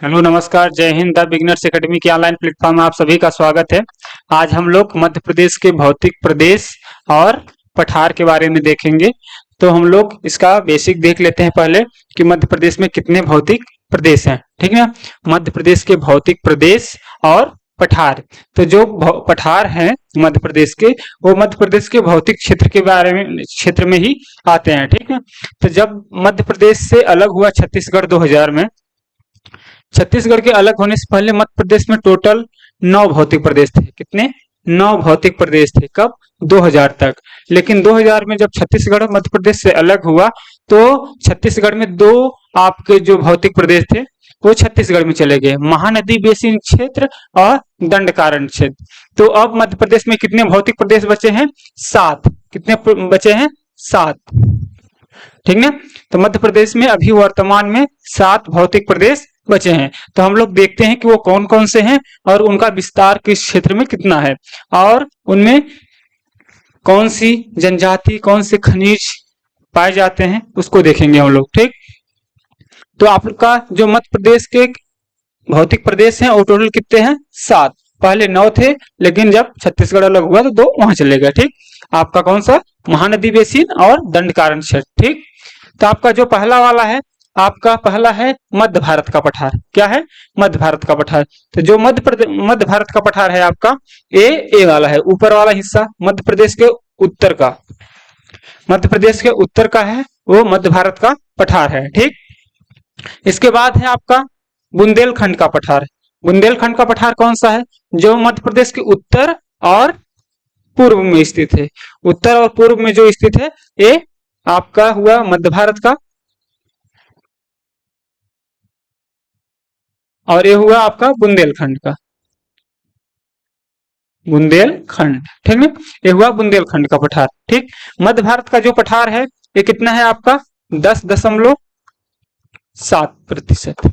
Hello नमस्कार, जय Hind. The beginners academy के ऑनलाइन प्लेटफॉर्म में आप सभी का स्वागत है। आज हम लोग मध्य प्रदेश के भौतिक प्रदेश और पठार के बारे में देखेंगे। तो हम लोग इसका बेसिक देख लेते हैं पहले कि मध्य प्रदेश में कितने भौतिक प्रदेश हैं। ठीक है ना। मध्य प्रदेश के भौतिक प्रदेश और पठार। तो जो पठार हैं मध्य प्रदेश के, वो मध्य प्रदेश के भौतिक क्षेत्र के बारे में क्षेत्र में ही आते हैं। ठीक है। तो जब मध्य प्रदेश से अलग हुआ छत्तीसगढ़ 2000 में, छत्तीसगढ़ के अलग होने से पहले मध्य प्रदेश में टोटल 9 भौतिक प्रदेश थे। कितने? 9 भौतिक प्रदेश थे। कब? 2000 तक। लेकिन 2000 में जब छत्तीसगढ़ मध्य प्रदेश से अलग हुआ तो छत्तीसगढ़ में दो आपके जो भौतिक प्रदेश थे वो छत्तीसगढ़ में चले गए, महानदी बेसिन क्षेत्र और दंडकारण्य क्षेत्र। तो अब मध्य प्रदेश में कितने भौतिक प्रदेश बचे हैं? 7। कितने बचे हैं? 7। ठीक ना। तो मध्य प्रदेश में अभी वर्तमान में 7 भौतिक प्रदेश बचे हैं। तो हम लोग देखते हैं कि वो कौन कौन से हैं और उनका विस्तार किस क्षेत्र में कितना है और उनमें कौन सी जनजाति, कौन से खनिज पाए जाते हैं, उसको देखेंगे हम लोग। ठीक। तो आपका जो मध्य प्रदेश के भौतिक प्रदेश हैं वो टोटल कितने हैं? 7। पहले 9 थे, लेकिन जब छत्तीसगढ़ अलग हुआ तो 2 वहां चले गए। ठीक। आपका कौन सा? महानदी बेसिन और दंडकारण्य क्षेत्र। ठीक। तो आपका जो पहला वाला है, आपका पहला है मध्य भारत का पठार। क्या है? मध्य भारत का पठार। तो जो मध्य भारत का पठार है आपका, ए वाला है, ऊपर वाला हिस्सा मध्य प्रदेश के उत्तर का, मध्य प्रदेश के उत्तर का है, वो मध्य भारत का पठार है। ठीक। इसके बाद है आपका बुंदेलखंड का पठार। बुंदेलखंड का पठार कौन सा है? जो मध्य प्रदेश के उत्तर और पूर्व में स्थित है। उत्तर और पूर्व में जो स्थित है, ये आपका हुआ मध्य भारत का, और ये हुआ आपका बुंदेलखंड का। बुंदेलखंड। ठीक है। ये हुआ बुंदेलखंड का पठार। ठीक। मध्य भारत का जो पठार है ये कितना है आपका? 10.7%।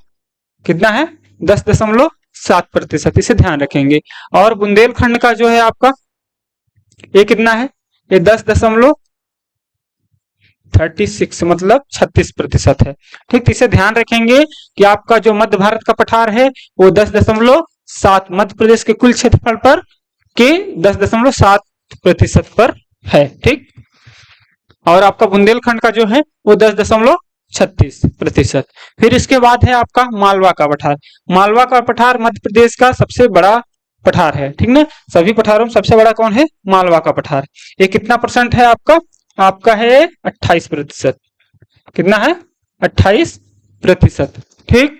कितना है? 10.7%। इसे ध्यान रखेंगे। और बुंदेलखंड का जो है आपका, ये कितना है? ये 10.36 मतलब 36% है। ठीक। इसे ध्यान रखेंगे कि आपका जो मध्य भारत का पठार है वो 10.7 मध्य प्रदेश के कुल क्षेत्रफल पर के 10.7% पर है। ठीक। और आपका बुंदेलखंड का जो है वो 10.36%। फिर इसके बाद है आपका मालवा का पठार। मालवा का पठार मध्य प्रदेश का सबसे बड़ा पठार है। ठीक ना। सभी पठारों में सबसे बड़ा कौन है? मालवा का पठार। ये कितना परसेंट है आपका? आपका है 28%। कितना है? 28%। ठीक।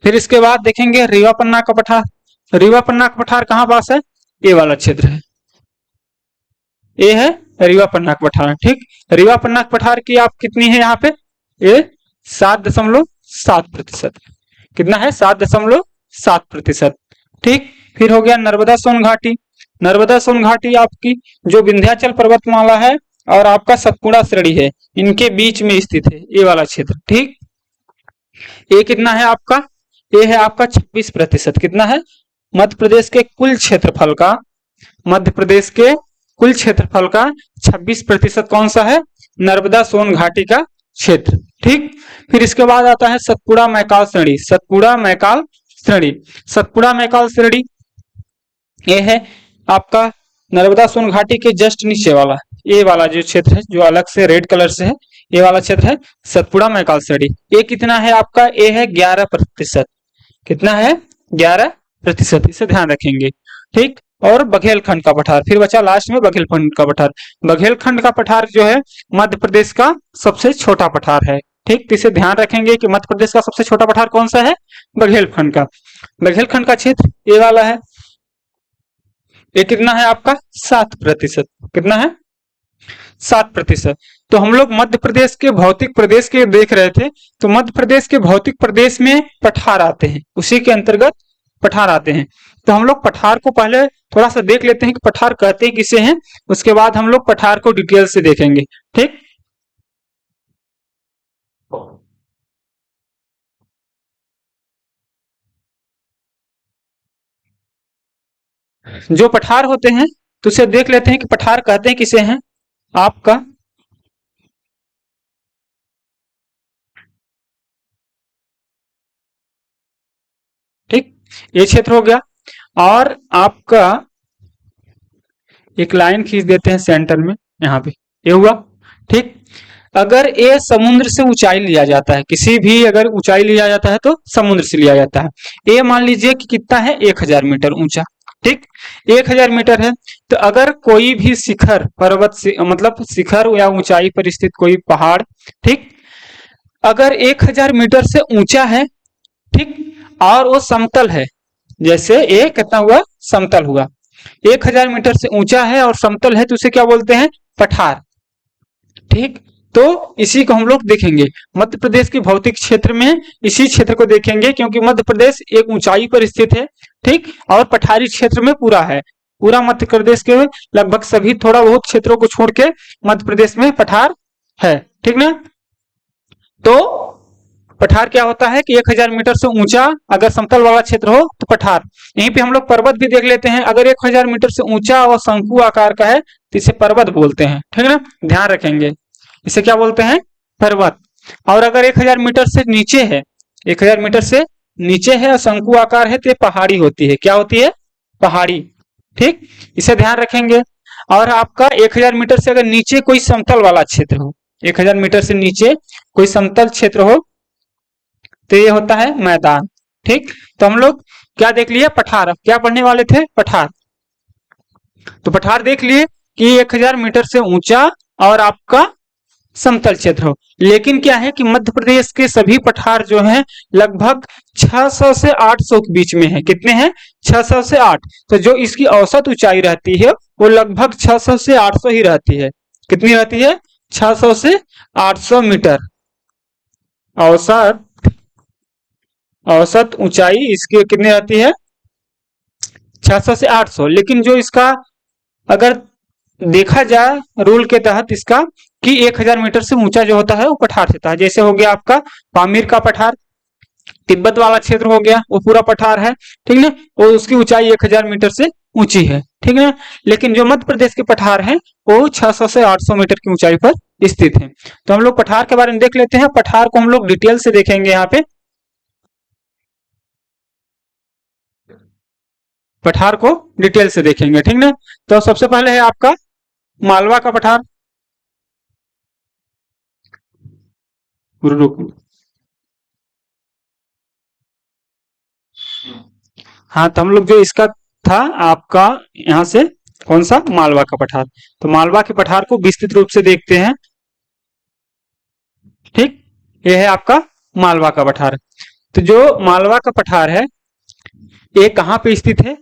फिर इसके बाद देखेंगे रीवा पन्ना का पठार। रीवा पन्ना का पठार कहाँ पास है? ये वाला क्षेत्र है, ये है रीवा पन्ना का पठार। ठीक। रीवा पन्ना का पठार की आप कितनी है यहाँ पे? ये 7.7%। कितना है? 7.7%। ठीक। फिर हो गया नर्मदा सोन घाटी। नर्मदा सोन घाटी आपकी जो विंध्याचल पर्वतमाला है और आपका सतपुड़ा श्रेणी है, इनके बीच में स्थित है ये वाला क्षेत्र। ठीक। ये कितना है आपका? ये है आपका 26%। कितना है? मध्य प्रदेश के कुल क्षेत्रफल का, मध्य प्रदेश के कुल क्षेत्रफल का 26% कौन सा है? नर्मदा सोन घाटी का क्षेत्र। ठीक। फिर इसके बाद आता है सतपुड़ा मैकाल श्रेणी। सतपुड़ा मैकाल श्रेणी। सतपुड़ा मैकाल श्रेणी ये है आपका नर्मदा सोन घाटी के जस्ट नीचे वाला, ये वाला जो क्षेत्र है जो अलग से रेड कलर से है, ये वाला क्षेत्र है सतपुड़ा मैकाल श्रेणी। ये कितना है आपका? ये है 11%। कितना है? 11%। इसे ध्यान रखेंगे। ठीक। और बघेलखंड का पठार, फिर बचा लास्ट में बघेलखंड का पठार। बघेलखंड का पठार जो है मध्य प्रदेश का सबसे छोटा पठार है। ठीक। तो इसे ध्यान रखेंगे कि मध्य प्रदेश का सबसे छोटा पठार कौन सा है? बघेलखंड का। बघेलखंड का क्षेत्र ये वाला है। ये कितना है आपका? 7%। कितना है? 7%। तो हम लोग मध्य प्रदेश के भौतिक प्रदेश के देख रहे थे। तो मध्य प्रदेश के भौतिक प्रदेश में पठार आते हैं, उसी के अंतर्गत पठार आते हैं। तो हम लोग पठार को पहले थोड़ा सा देख लेते हैं कि पठार कहते किसे हैं, उसके बाद हम लोग पठार को डिटेल से देखेंगे। ठीक। जो पठार होते हैं तो उसे देख लेते हैं कि पठार कहते हैं किसे हैं। आपका ये क्षेत्र हो गया। और आपका एक लाइन खींच देते हैं सेंटर में, यहाँ पे ये हुआ। ठीक, अगर ये समुद्र से ऊंचाई लिया जाता है, किसी भी अगर ऊंचाई लिया जाता है तो समुद्र से लिया जाता है। ये मान लीजिए कि कितना है, 1000 मीटर ऊंचा। ठीक, 1000 मीटर है। तो अगर कोई भी शिखर पर्वत से मतलब शिखर या ऊंचाई पर स्थित कोई पहाड़, ठीक, अगर 1000 मीटर से ऊंचा है, ठीक, और वो समतल है, जैसे ये कितना हुआ, समतल हुआ, 1000 मीटर से ऊंचा है और समतल है, तो उसे क्या बोलते हैं, पठार। ठीक, तो इसी को हम लोग देखेंगे मध्य प्रदेश के भौतिक क्षेत्र में, इसी क्षेत्र को देखेंगे क्योंकि मध्य प्रदेश एक ऊंचाई पर स्थित है। ठीक, और पठारी क्षेत्र में पूरा है, पूरा मध्य प्रदेश के लगभग सभी थोड़ा बहुत क्षेत्रों को छोड़ के मध्य प्रदेश में पठार है। ठीक ना, तो पठार क्या होता है कि 1000 मीटर से ऊंचा अगर समतल वाला क्षेत्र हो तो पठार। यहीं पे हम लोग पर्वत भी देख लेते हैं, अगर 1000 मीटर से ऊंचा और शंकु आकार का है तो इसे पर्वत बोलते हैं। ठीक है ना, ध्यान रखेंगे, इसे क्या बोलते हैं, पर्वत। और अगर 1000 मीटर से नीचे है, 1000 मीटर से नीचे है और शंकु आकार है तो ये पहाड़ी होती है। क्या होती है, पहाड़ी। ठीक, इसे ध्यान रखेंगे। और आपका 1000 मीटर से अगर नीचे कोई समतल वाला क्षेत्र हो, 1000 मीटर से नीचे कोई समतल क्षेत्र हो तो ये होता है मैदान। ठीक, तो हम लोग क्या देख लिए, पठार। अब क्या पढ़ने वाले थे, पठार। तो पठार देख लिए कि 1000 मीटर से ऊंचा और आपका समतल क्षेत्र हो। लेकिन क्या है कि मध्य प्रदेश के सभी पठार जो हैं लगभग 600 से 800 के बीच में है। कितने हैं, 600 से 8। तो जो इसकी औसत ऊंचाई रहती है वो लगभग 600 से 800 ही रहती है। कितनी रहती है, 600 से 800 मीटर औसत। औसत ऊंचाई इसकी कितनी रहती है, 600 से 800। लेकिन जो इसका अगर देखा जाए रूल के तहत इसका कि 1000 मीटर से ऊंचा जो होता है वो पठार से था। जैसे हो गया आपका पामीर का पठार, तिब्बत वाला क्षेत्र हो गया वो पूरा पठार है। ठीक है, वो उसकी ऊंचाई 1000 मीटर से ऊंची है। ठीक है, लेकिन जो मध्य प्रदेश के पठार हैं वो 600 से 800 मीटर की ऊंचाई पर स्थित है। तो हम लोग पठार के बारे में देख लेते हैं। पठार को हम लोग डिटेल से देखेंगे यहाँ पे, पठार को डिटेल से देखेंगे। ठीक है, तो सबसे पहले है आपका मालवा का पठार। हाँ, तो हम लोग जो इसका था आपका यहाँ से कौन सा, मालवा का पठार। तो मालवा के पठार को विस्तृत रूप से देखते हैं। ठीक, ये है आपका मालवा का पठार। तो जो मालवा का पठार है ये कहाँ पे स्थित है,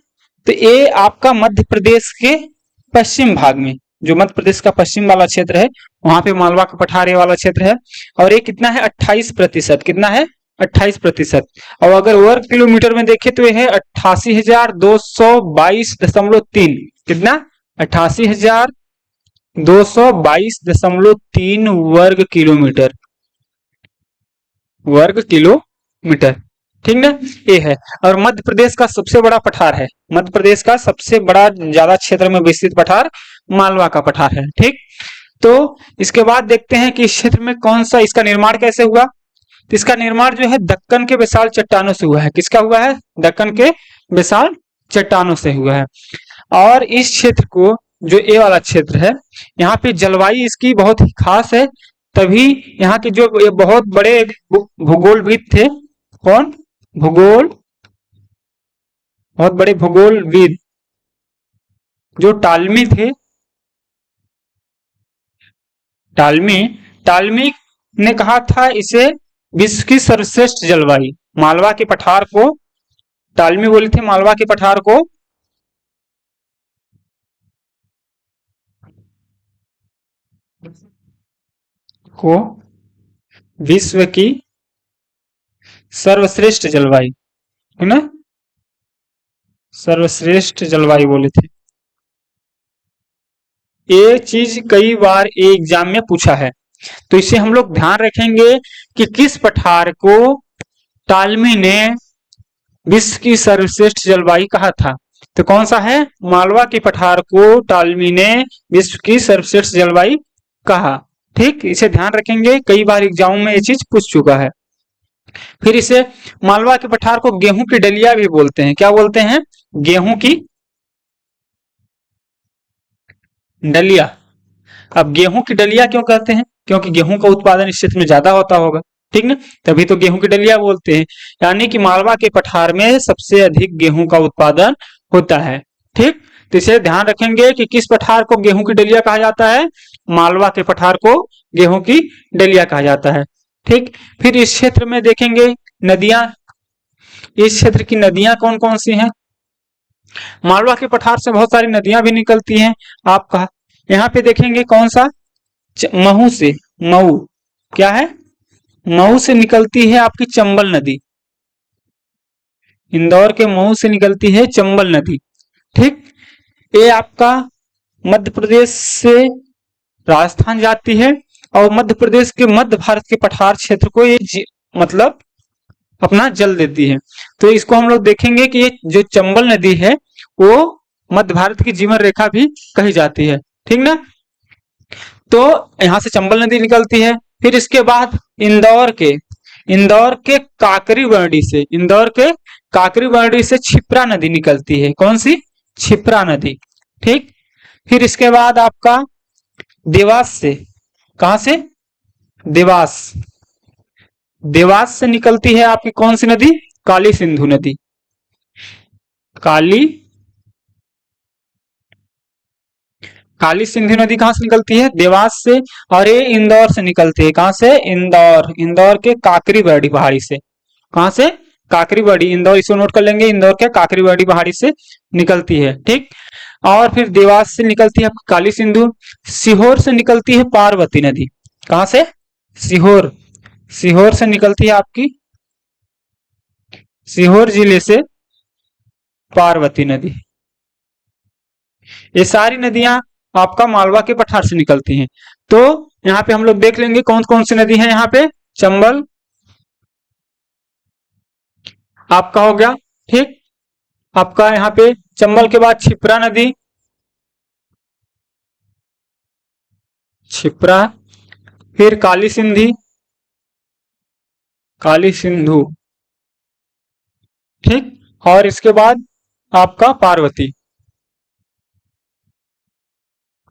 तो ये आपका मध्य प्रदेश के पश्चिम भाग में, जो मध्य प्रदेश का पश्चिम वाला क्षेत्र है वहां पे मालवा का पठार ये वाला क्षेत्र है। और ये कितना है, 28%। कितना है, 28%। और अगर वर्ग किलोमीटर में देखें तो ये है 88,222.3। कितना, 88,222.3 वर्ग किलोमीटर, वर्ग किलोमीटर। ठीक ना, ये है। और मध्य प्रदेश का सबसे बड़ा पठार है, मध्य प्रदेश का सबसे बड़ा ज्यादा क्षेत्र में विस्तृत पठार मालवा का पठार है। ठीक, तो इसके बाद देखते हैं कि इस क्षेत्र में कौन सा, इसका निर्माण कैसे हुआ। तो इसका निर्माण जो है दक्कन के विशाल चट्टानों से हुआ है। किसका हुआ है, दक्कन के विशाल चट्टानों से हुआ है। और इस क्षेत्र को, जो ये वाला क्षेत्र है, यहाँ पे जलवायु इसकी बहुत ही खास है। तभी यहाँ के जो ये बहुत बड़े भूगोलविद थे, कौन, भूगोल, बहुत बड़े भूगोलविद जो टालमी थे, टालमी, टालमी ने कहा था इसे विश्व की सर्वश्रेष्ठ जलवायु। मालवा के पठार को टालमी बोले थे, मालवा के पठार को विश्व की सर्वश्रेष्ठ जलवायु, है ना, सर्वश्रेष्ठ जलवायु बोले थे। ये चीज कई बार एग्जाम में पूछा है, तो इसे हम लोग ध्यान रखेंगे कि किस पठार को टालमी ने विश्व की सर्वश्रेष्ठ जलवायु कहा था। तो कौन सा है, मालवा के पठार को टालमी ने विश्व की सर्वश्रेष्ठ जलवायु कहा। ठीक, इसे ध्यान रखेंगे, कई बार एग्जाम में ये चीज पूछ चुका है। फिर इसे मालवा के पठार को गेहूं की डलिया भी बोलते हैं। क्या बोलते हैं? गेहूं की डलिया। अब गेहूं की डलिया क्यों कहते हैं? क्योंकि गेहूं का उत्पादन इस क्षेत्र में ज्यादा होता होगा, ठीक ना, तभी तो गेहूं की डलिया बोलते हैं। यानी कि मालवा के पठार में सबसे अधिक गेहूं का उत्पादन होता है। ठीक, तो इसे ध्यान रखेंगे कि किस पठार को गेहूं की डलिया कहा जाता है? मालवा के पठार को गेहूं की डलिया कहा जाता है। ठीक, फिर इस क्षेत्र में देखेंगे नदियां। इस क्षेत्र की नदियां कौन कौन सी हैं? मालवा के पठार से बहुत सारी नदियां भी निकलती हैं। आपका यहाँ पे देखेंगे कौन सा? महू से, मऊ, क्या है? मऊ से निकलती है आपकी चंबल नदी। इंदौर के मऊ से निकलती है चंबल नदी। ठीक, ये आपका मध्य प्रदेश से राजस्थान जाती है और मध्य प्रदेश के मध्य भारत के पठार क्षेत्र को ये मतलब अपना जल देती है। तो इसको हम लोग देखेंगे कि ये जो चंबल नदी है वो मध्य भारत की जीवन रेखा भी कही जाती है। ठीक ना, तो यहां से चंबल नदी निकलती है। फिर इसके बाद इंदौर के काकरी बरडी से, इंदौर के काकरी बरडी से क्षिप्रा नदी निकलती है। कौन सी? क्षिप्रा नदी। ठीक, फिर इसके बाद आपका देवास से, कहां से? देवास, देवास से निकलती है आपकी कौन सी नदी? काली सिंधु नदी। काली काली सिंधु नदी कहां से निकलती है? देवास से। और ये इंदौर से निकलती है। कहां से? इंदौर, इंदौर के काकरी बरडी पहाड़ी से। कहां से? काकरी बरडी, इंदौर, इसको नोट कर लेंगे, इंदौर के काकरी बरडी पहाड़ी से निकलती है। ठीक, और फिर देवास से निकलती है काली सिंधु। सीहोर से निकलती है पार्वती नदी। कहां से? सीहोर, सीहोर से निकलती है आपकी, सीहोर जिले से पार्वती नदी। ये सारी नदियां आपका मालवा के पठार से निकलती हैं। तो यहाँ पे हम लोग देख लेंगे कौन कौन सी नदी है। यहाँ पे चंबल आपका हो गया। ठीक, आपका यहाँ पे चंबल के बाद क्षिप्रा नदी, क्षिप्रा, फिर काली सिंधी, काली सिंधु। ठीक, और इसके बाद आपका पार्वती,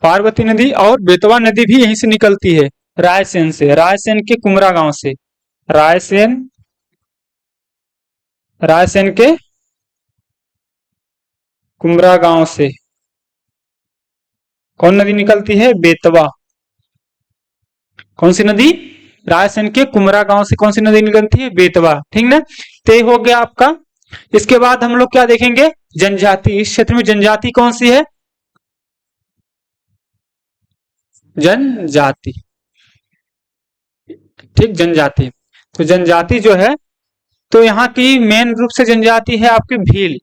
पार्वती नदी, और बेतवा नदी भी यहीं से निकलती है, रायसेन से, रायसेन के कुमरा गांव से, रायसेन, रायसेन के कुमरा गांव से कौन नदी निकलती है? बेतवा। कौन सी नदी? रायसेन के कुमरा गांव से कौन सी नदी निकलती है? बेतवा। ठीक ना, ते हो गया आपका। इसके बाद हम लोग क्या देखेंगे? जनजाति। इस क्षेत्र में जनजाति कौन सी है? जनजाति। ठीक, जनजाति। तो जनजाति जो है, तो यहाँ की मेन रूप से जनजाति है आपकी भील।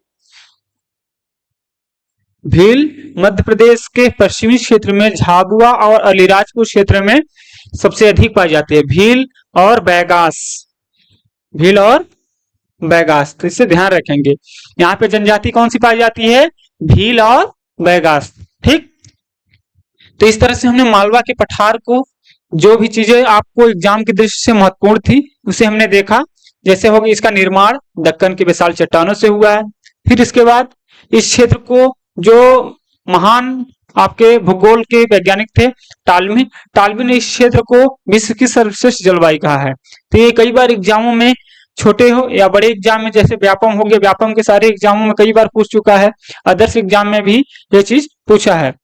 भील मध्य प्रदेश के पश्चिमी क्षेत्र में झाबुआ और अलीराजपुर क्षेत्र में सबसे अधिक पाई जाती है। भील और बैगास, भील और बैगास, तो इससे ध्यान रखेंगे। यहाँ पे जनजाति कौन सी पाई जाती है? भील और बैगास। ठीक, तो इस तरह से हमने मालवा के पठार को, जो भी चीजें आपको एग्जाम की दृष्टि से महत्वपूर्ण थी उसे हमने देखा। जैसे होगा इसका निर्माण दक्कन की विशाल चट्टानों से हुआ है। फिर इसके बाद इस क्षेत्र को जो महान आपके भूगोल के वैज्ञानिक थे टालमी, टालमी ने इस क्षेत्र को विश्व की सर्वश्रेष्ठ जलवायु कहा है। तो ये कई बार एग्जामों में, छोटे हो या बड़े एग्जाम में, जैसे व्यापम हो गया, व्यापम के सारे एग्जामों में कई बार पूछ चुका है, आदर्श एग्जाम में भी ये चीज पूछा है।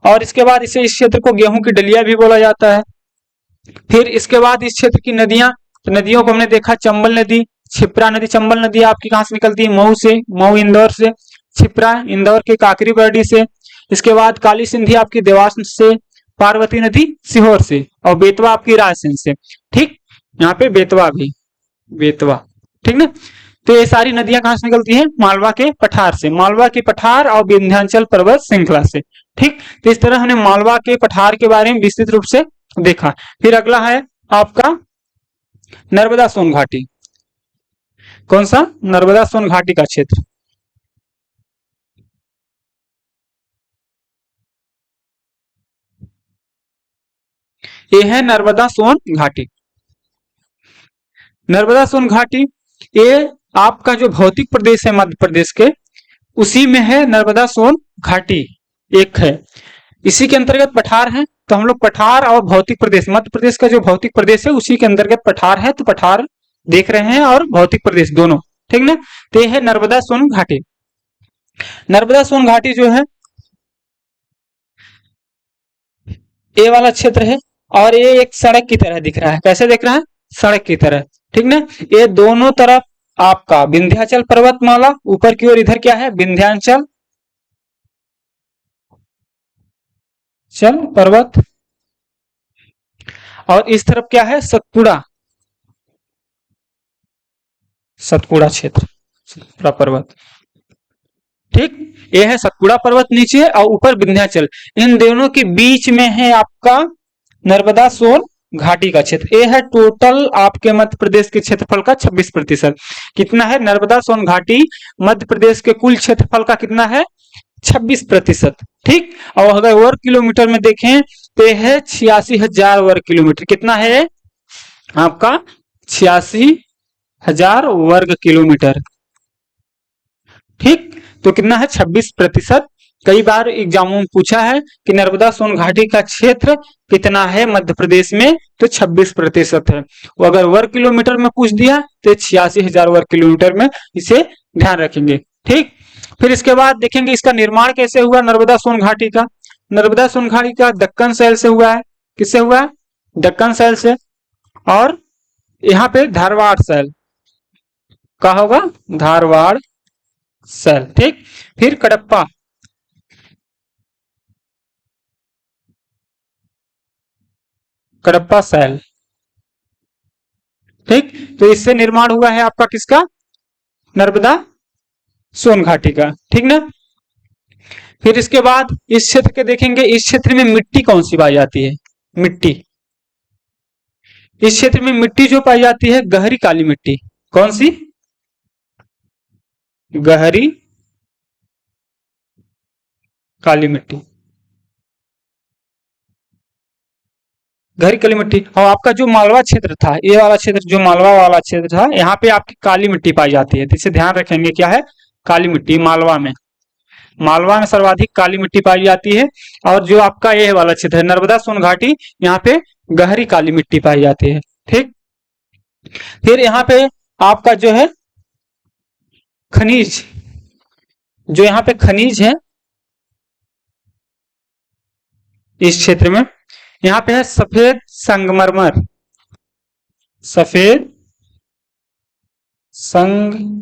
और इसके बाद इसे, इस क्षेत्र को गेहूं की डलिया भी बोला जाता है। फिर इसके बाद इस क्षेत्र की नदियां, तो नदियों को हमने देखा, चंबल नदी, क्षिप्रा नदी। चंबल नदी आपकी कहां से निकलती है? मऊ से, मऊ इंदौर से। क्षिप्रा इंदौर के काकरी बरडी से। इसके बाद काली सिंधी आपकी देवास से। पार्वती नदी सीहोर से। और बेतवा आपकी रायसेन से। ठीक, यहाँ पे बेतवा भी, बेतवा। ठीक ना, तो ये सारी नदियां कहां से निकलती हैं? मालवा के पठार से, मालवा के पठार और विंध्याचल पर्वत श्रृंखला से। ठीक, तो इस तरह हमने मालवा के पठार के बारे में विस्तृत रूप से देखा। फिर अगला है आपका नर्मदा सोन घाटी। कौन सा? नर्मदा सोन घाटी का क्षेत्र। ये है नर्मदा सोन घाटी। नर्मदा सोन घाटी ये आपका जो भौतिक प्रदेश है मध्य प्रदेश के, उसी में है नर्मदा सोन घाटी एक है। इसी के अंतर्गत पठार है, तो हम लोग पठार और भौतिक प्रदेश, मध्य प्रदेश का जो भौतिक प्रदेश है उसी के अंतर्गत पठार है, तो पठार देख रहे हैं और भौतिक प्रदेश दोनों, ठीक ना। तो ये है नर्मदा सोन घाटी। नर्मदा सोन घाटी जो है ये वाला क्षेत्र है, और ये एक सड़क की तरह दिख रहा है। कैसे दिख रहा है? सड़क की तरह, ठीक ना। ये दोनों तरफ आपका विंध्याचल पर्वतमाला, ऊपर की ओर इधर क्या है? विंध्याचल चल पर्वत, और इस तरफ क्या है? सतपुड़ा, सतपुड़ा क्षेत्र, सतपुड़ा पर्वत, ठीक। ये है सतपुड़ा पर्वत नीचे और ऊपर विंध्याचल, इन दोनों के बीच में है आपका नर्मदा सोन घाटी का क्षेत्र। ये है टोटल आपके मध्य प्रदेश के क्षेत्रफल का 26%। कितना है? नर्मदा सोन घाटी मध्य प्रदेश के कुल क्षेत्रफल का कितना है? 26%, ठीक। और अगर वर्ग किलोमीटर में देखें तो यह है 86,000 वर्ग किलोमीटर। कितना है आपका? 86,000 वर्ग किलोमीटर, ठीक। तो कितना है? 26%। कई बार एग्जामों में पूछा है कि नर्मदा सोन घाटी का क्षेत्र कितना है मध्य प्रदेश में, तो 26% है। वो अगर वर्ग किलोमीटर में पूछ दिया तो 86,000 वर्ग किलोमीटर में, इसे ध्यान रखेंगे, ठीक। फिर इसके बाद देखेंगे इसका निर्माण कैसे हुआ नर्मदा सोन घाटी का। नर्मदा सोन घाटी का दक्कन शैल से हुआ है। किससे हुआ है? दक्कन शैल से। और यहाँ पे धारवाड़ शैल का होगा, धारवाड़ शैल, ठीक। फिर कडप्पा, कडप्पा शैल, ठीक। तो इससे निर्माण हुआ है आपका किसका? नर्मदा सोन घाटी का, ठीक ना। फिर इसके बाद इस क्षेत्र के देखेंगे, इस क्षेत्र में मिट्टी कौन सी पाई जाती है? मिट्टी, इस क्षेत्र में मिट्टी जो पाई जाती है गहरी काली मिट्टी। कौन सी? गहरी काली मिट्टी, गहरी काली मिट्टी। और आपका जो मालवा क्षेत्र था, ये वाला क्षेत्र जो मालवा वाला क्षेत्र था, यहाँ पे आपकी काली मिट्टी पाई जाती है, तो इसे ध्यान रखेंगे क्या है? काली मिट्टी। मालवा में, मालवा में सर्वाधिक काली मिट्टी पाई जाती है। और जो आपका ये वाला क्षेत्र है नर्मदा सोन घाटी, यहाँ पे गहरी काली मिट्टी पाई जाती है, ठीक। फिर यहाँ पे आपका जो है खनिज, जो यहाँ पे खनिज है इस क्षेत्र में, यहाँ पे है सफेद संगमरमर, सफेद संगमरमर,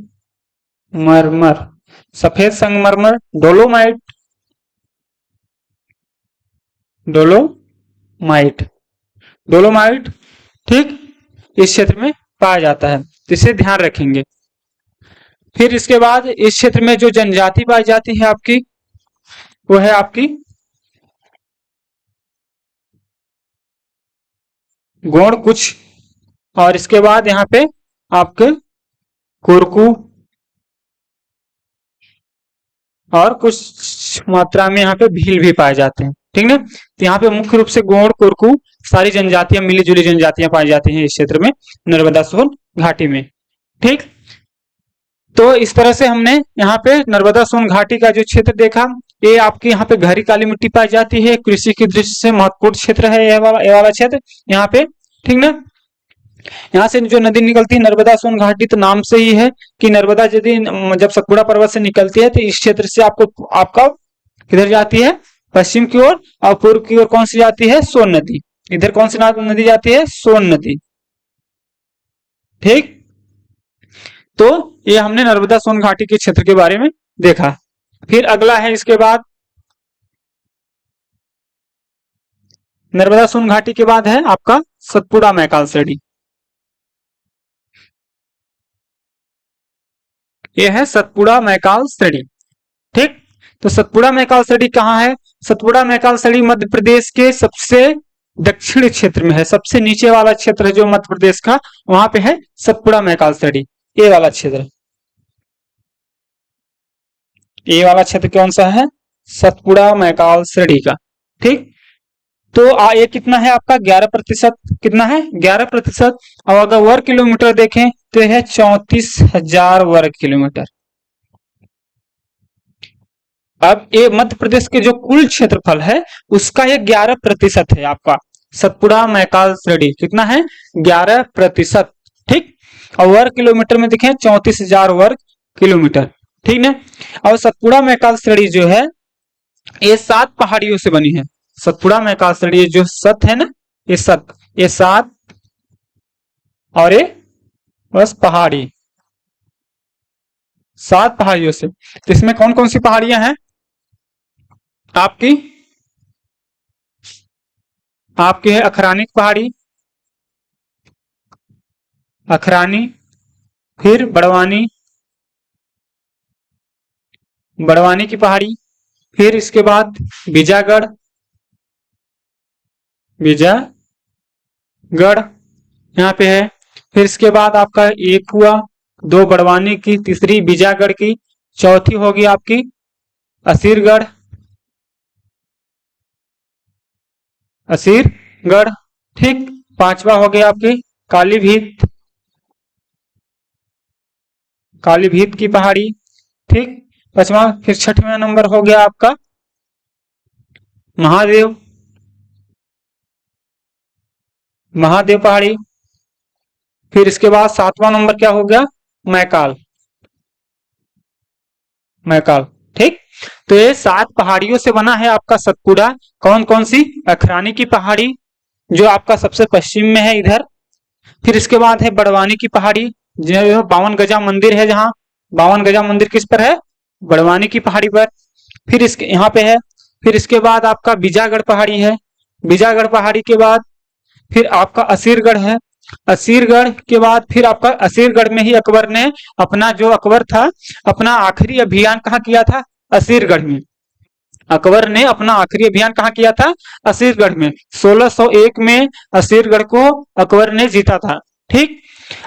सफेद संगमरमर, डोलोमाइट, डोलोमाइट, डोलोमाइट, ठीक, इस क्षेत्र में पाया जाता है, तो इसे ध्यान रखेंगे। फिर इसके बाद इस क्षेत्र में जो जनजाति पाई जाती है आपकी, वो है आपकी गोंड कुछ, और इसके बाद यहाँ पे आपके कुरकू, और कुछ मात्रा में यहाँ पे भील भी पाए जाते हैं, ठीक ना। तो यहाँ पे मुख्य रूप से गोंड, कुरकू, सारी जनजातियां, मिली जुली जनजातियां पाई जाती हैं इस क्षेत्र में, नर्मदा सोन घाटी में, ठीक। तो इस तरह से हमने यहाँ पे नर्मदा सोन घाटी का जो क्षेत्र देखा, ये आपके यहाँ पे गहरी काली मिट्टी पाई जाती है, कृषि की दृष्टि से महत्वपूर्ण क्षेत्र है ये वाला क्षेत्र यहाँ पे, ठीक ना। यहाँ से जो नदी निकलती है नर्मदा सोन घाटी, तो नाम से ही है कि नर्मदा यदि जब सतपुड़ा पर्वत से निकलती है तो इस क्षेत्र से आपको आपका किधर जाती है? पश्चिम की ओर, और पूर्व की ओर कौन सी जाती है? सोन नदी। इधर कौन सी नदी जाती है? सोन नदी, ठीक। तो ये हमने नर्मदा सोन घाटी के क्षेत्र के बारे में देखा। फिर अगला है इसके बाद नर्मदा सोन घाटी के बाद है आपका सतपुड़ा मैकाल श्रेणी। ये है सतपुड़ा मैकाल श्रेणी, ठीक। तो सतपुड़ा मैकाल श्रेणी कहाँ है? सतपुड़ा मैकाल श्रेणी मध्य प्रदेश के सबसे दक्षिण क्षेत्र में है, सबसे नीचे वाला क्षेत्र है जो मध्य प्रदेश का, वहां पे है सतपुड़ा मैकाल श्रेणी, ये वाला क्षेत्र। ये वाला क्षेत्र कौन सा है? सतपुड़ा मैकाल श्रेणी का, ठीक। तो ये कितना है आपका 11%, कितना है 11%। और अगर वर्ग किलोमीटर देखें तो यह है 34,000 वर्ग किलोमीटर। अब ये मध्य प्रदेश के जो कुल क्षेत्रफल है उसका ये 11% है आपका सतपुड़ा मैकाल श्रेणी, कितना है 11%, ठीक। और वर्ग किलोमीटर में देखें 34,000 वर्ग किलोमीटर, ठीक ना। और सतपुड़ा मैकाल श्रेणी जो है ये 7 पहाड़ियों से बनी है। सतपुड़ा मैकाल श्रेणी ये जो सत है ना, ये सत, ये 7 और ये बस पहाड़ी, 7 पहाड़ियों से। तो इसमें कौन कौन सी पहाड़ियां हैं आपकी, आपकी है अखरानी पहाड़ी, अखरानी, फिर बड़वानी, बड़वानी की पहाड़ी, फिर इसके बाद बीजागढ़, बीजागढ़ यहाँ पे है। फिर इसके बाद आपका एक हुआ, 2 बड़वानी की, तीसरी बीजागढ़ की, चौथी होगी आपकी असीरगढ़, असीरगढ़, ठीक। 5वां हो गया आपकी कालीभीत, कालीभीत की पहाड़ी, ठीक। 5वां, फिर 6वां नंबर हो गया आपका महादेव, महादेव पहाड़ी। फिर इसके बाद 7वां नंबर क्या हो गया मैकाल, मैकाल, ठीक। तो ये 7 पहाड़ियों से बना है आपका सतपुड़ा। कौन कौन सी, अखरानी की पहाड़ी जो आपका सबसे पश्चिम में है इधर, फिर इसके बाद है बड़वानी की पहाड़ी जो 52 गजा मंदिर है, जहाँ 52 गजा मंदिर किस पर है, बड़वानी की पहाड़ी पर, फिर इसके यहाँ पे है। फिर इसके बाद आपका बीजागढ़ पहाड़ी है, बीजागढ़ पहाड़ी के बाद फिर आपका असीरगढ़ है, असीरगढ़ के बाद फिर आपका असीरगढ़ में ही अकबर ने अपना जो अकबर था अपना आखिरी अभियान कहाँ किया था, असीरगढ़ में। अकबर ने अपना आखिरी अभियान कहाँ किया था, असीरगढ़ में। 1601 में असीरगढ़ को अकबर ने जीता था, ठीक।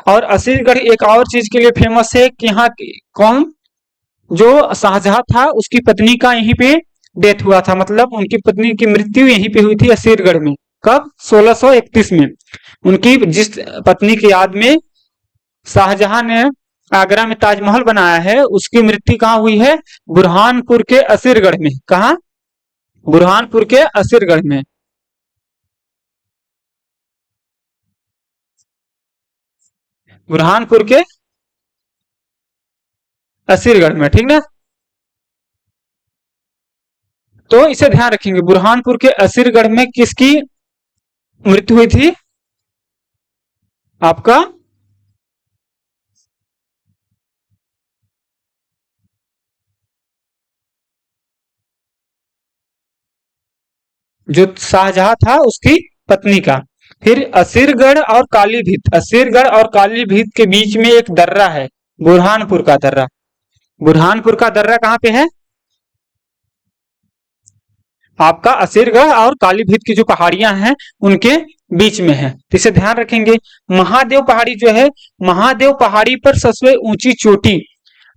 और असीरगढ़ एक और चीज के लिए फेमस है कि यहाँ कौन, जो शाहजहां था उसकी पत्नी का यहीं पे डेथ हुआ था, मतलब उनकी पत्नी की मृत्यु यहीं पे हुई थी असीरगढ़ में। कब, 1631 में। उनकी जिस पत्नी की याद में शाहजहां ने आगरा में ताजमहल बनाया है उसकी मृत्यु कहाँ हुई है, बुरहानपुर के असीरगढ़ में। कहा, बुरहानपुर के असीरगढ़ में, बुरहानपुर के असीरगढ़ में, ठीक ना। तो इसे ध्यान रखेंगे, बुरहानपुर के असीरगढ़ में किसकी मृत्यु हुई थी आपका, जो शाहजहां था उसकी पत्नी का। फिर असीरगढ़ और कालीभीत, असीरगढ़ और कालीभीत के बीच में एक दर्रा है, बुरहानपुर का दर्रा। बुरहानपुर का दर्रा कहाँ पे है आपका, असीरगढ़ और कालीभीत की जो पहाड़ियां हैं उनके बीच में है, तो इसे ध्यान रखेंगे। महादेव पहाड़ी जो है, महादेव पहाड़ी पर सबसे ऊंची चोटी,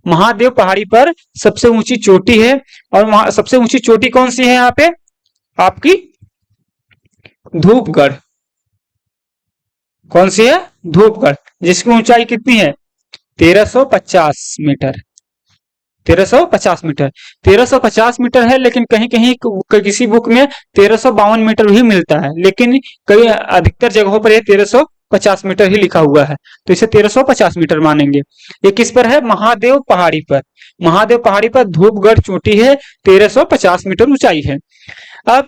महादेव पहाड़ी पर सबसे ऊंची चोटी है। और सबसे ऊंची चोटी कौन सी है यहाँ पे आपकी, धूपगढ़। कौन सी है, धूपगढ़, जिसकी ऊंचाई कितनी है 1350 मीटर, 1350 मीटर, 1350 मीटर है। लेकिन कहीं कहीं किसी बुक में 1352 मीटर भी मिलता है, लेकिन कई अधिकतर जगहों पर यह 1350 मीटर ही लिखा हुआ है, तो इसे 1350 मीटर मानेंगे। ये किस पर है, महादेव पहाड़ी पर, महादेव पहाड़ी पर धूपगढ़ चोटी है, 1350 मीटर ऊंचाई है। अब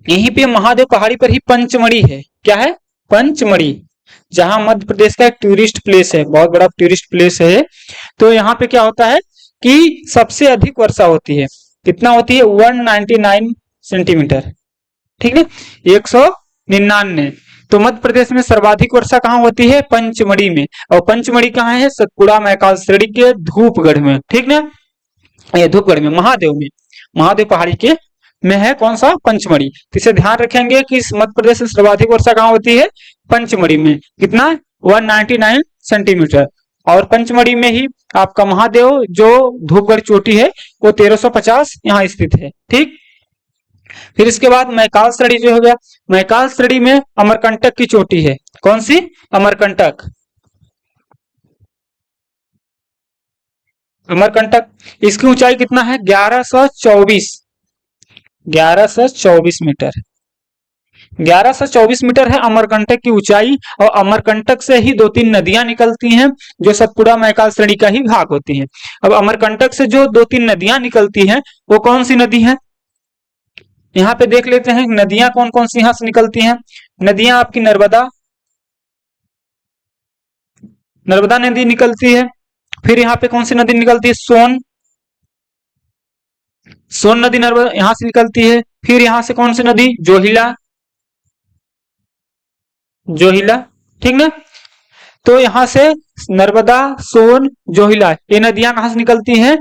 यहीं पे महादेव पहाड़ी पर ही पंचमढ़ी है, क्या है, पंचमढ़ी, जहां मध्य प्रदेश का एक टूरिस्ट प्लेस है, बहुत बड़ा टूरिस्ट प्लेस है। तो यहाँ पे क्या होता है कि सबसे अधिक वर्षा होती है, कितना होती है 199 सेंटीमीटर, ठीक है, 199। तो मध्य प्रदेश में सर्वाधिक वर्षा कहाँ होती है, पंचमढ़ी में। और पंचमढ़ी कहाँ है, सतपुड़ा मैकाल श्रेणी के धूपगढ़ में, ठीक ना, ये धूपगढ़ में, महादेव में, महादेव पहाड़ी के में है कौन सा, पंचमढ़ी। तो इसे ध्यान रखेंगे कि मध्य प्रदेश में सर्वाधिक वर्षा कहाँ होती है, पंचमढ़ी में, कितना 199 सेंटीमीटर। और पंचमढ़ी में ही आपका महादेव जो धूपगढ़ चोटी है वो 1350 यहाँ स्थित है, ठीक। फिर इसके बाद मैकाल श्रेणी जो हो गया, मैकाल श्रेणी में अमरकंटक की चोटी है। कौन सी? अमरकंटक। अमरकंटक, इसकी ऊंचाई कितना है? 1124 मीटर। 1124 मीटर है अमरकंटक की ऊंचाई। और अमरकंटक से ही 2-3 नदियां निकलती हैं जो सतपुड़ा मैकाल श्रेणी का ही भाग होती हैं। अब अमरकंटक से जो 2-3 नदियां निकलती हैं वो कौन सी नदी है? यहाँ पे देख लेते हैं नदियां कौन कौन सी यहां से निकलती हैं। नदियां आपकी नर्मदा नदी निकलती है। फिर यहाँ पे कौन सी नदी निकलती है? सोन नदी नर्मदा यहां से निकलती है। फिर यहां से कौन सी नदी? जोहिला। ठीक ना? तो यहां से नर्मदा, सोन, जोहिला ये नदियां कहां से निकलती हैं?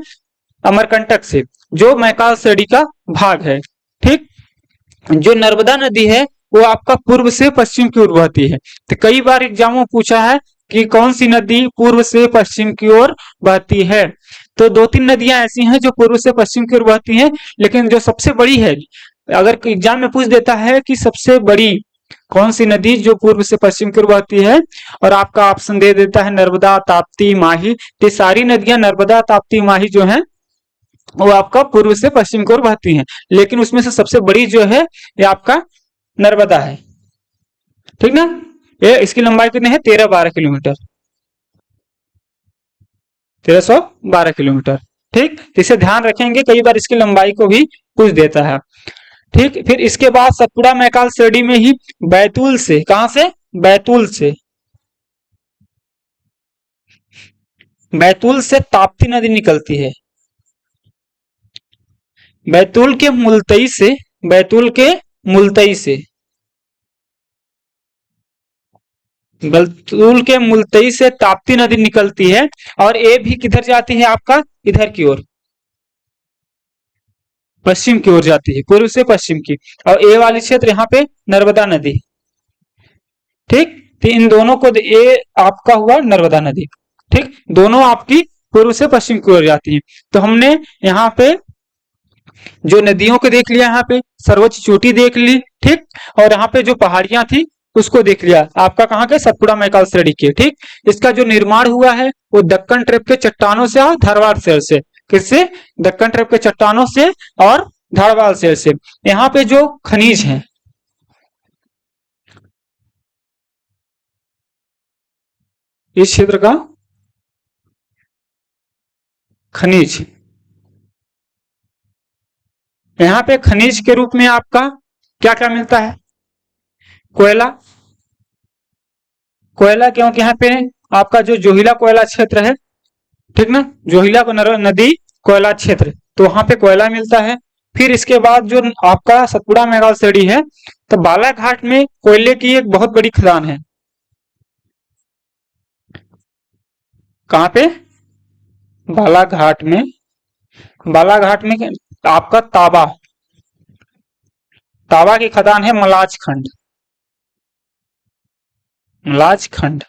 अमरकंटक से, जो मैकाल श्रेणी का भाग है। ठीक। जो नर्मदा नदी है वो आपका पूर्व से पश्चिम की ओर बहती है। तो कई बार एग्जाम में पूछा है कि कौन सी नदी पूर्व से पश्चिम की ओर बहती है। तो 2-3 नदियां ऐसी हैं जो पूर्व से पश्चिम की ओर बहती हैं, लेकिन जो सबसे बड़ी है, अगर एग्जाम में पूछ देता है कि सबसे बड़ी कौन सी नदी जो पूर्व से पश्चिम की ओर बहती है, और आपका ऑप्शन दे देता है नर्मदा, ताप्ती, माही, तो सारी नदियां नर्मदा, ताप्ती, माही जो है वो आपका पूर्व से पश्चिम की ओर बहती हैं, लेकिन उसमें से सबसे बड़ी जो है ये आपका नर्मदा है। ठीक ना? ये इसकी लंबाई कितनी है? 13-12 किलोमीटर। 1312 किलोमीटर। ठीक, इसे ध्यान रखेंगे, कई बार इसकी लंबाई को भी पूछ देता है। ठीक, फिर इसके बाद सतपुड़ा मैकाल श्रेणी में ही बैतूल से, कहां से? बैतूल से ताप्ती नदी निकलती है। बैतूल के मुलतई से बैतूल के मुलतई से ताप्ती नदी निकलती है। और ये भी किधर जाती है? आपका इधर की ओर, पश्चिम की ओर जाती है, पूर्व से पश्चिम की। और ये वाली क्षेत्र यहाँ पे नर्मदा नदी। ठीक, तो इन दोनों को, ये आपका हुआ नर्मदा नदी। ठीक, दोनों आपकी पूर्व से पश्चिम की ओर जाती है। तो हमने यहाँ पे जो नदियों को देख लिया, यहाँ पे सर्वोच्च चोटी देख ली। ठीक, और यहाँ पे जो पहाड़ियां थी उसको देख लिया, आपका कहाँ के? सतपुड़ा मैकाल श्रेणी के। ठीक, इसका जो निर्माण हुआ है वो दक्कन ट्रेप के चट्टानों से और धारवाड़ शहर से। किससे? दक्कन ट्रेप के चट्टानों से और धारवाड़ शहर से। यहाँ पे जो खनिज है, इस क्षेत्र का खनिज, यहाँ पे खनिज के रूप में आपका क्या क्या मिलता है? कोयला। क्योंकि यहाँ पे आपका जो जोहिला कोयला क्षेत्र है, ठीक ना, जोहिला को नदी कोयला क्षेत्र, तो वहां पे कोयला मिलता है। फिर इसके बाद जो आपका सतपुड़ा मैकाल श्रेणी है, तो बालाघाट में कोयले की एक बहुत बड़ी खदान है। कहां पे? बालाघाट में आपका ताबा की खदान है, मलाज खंड,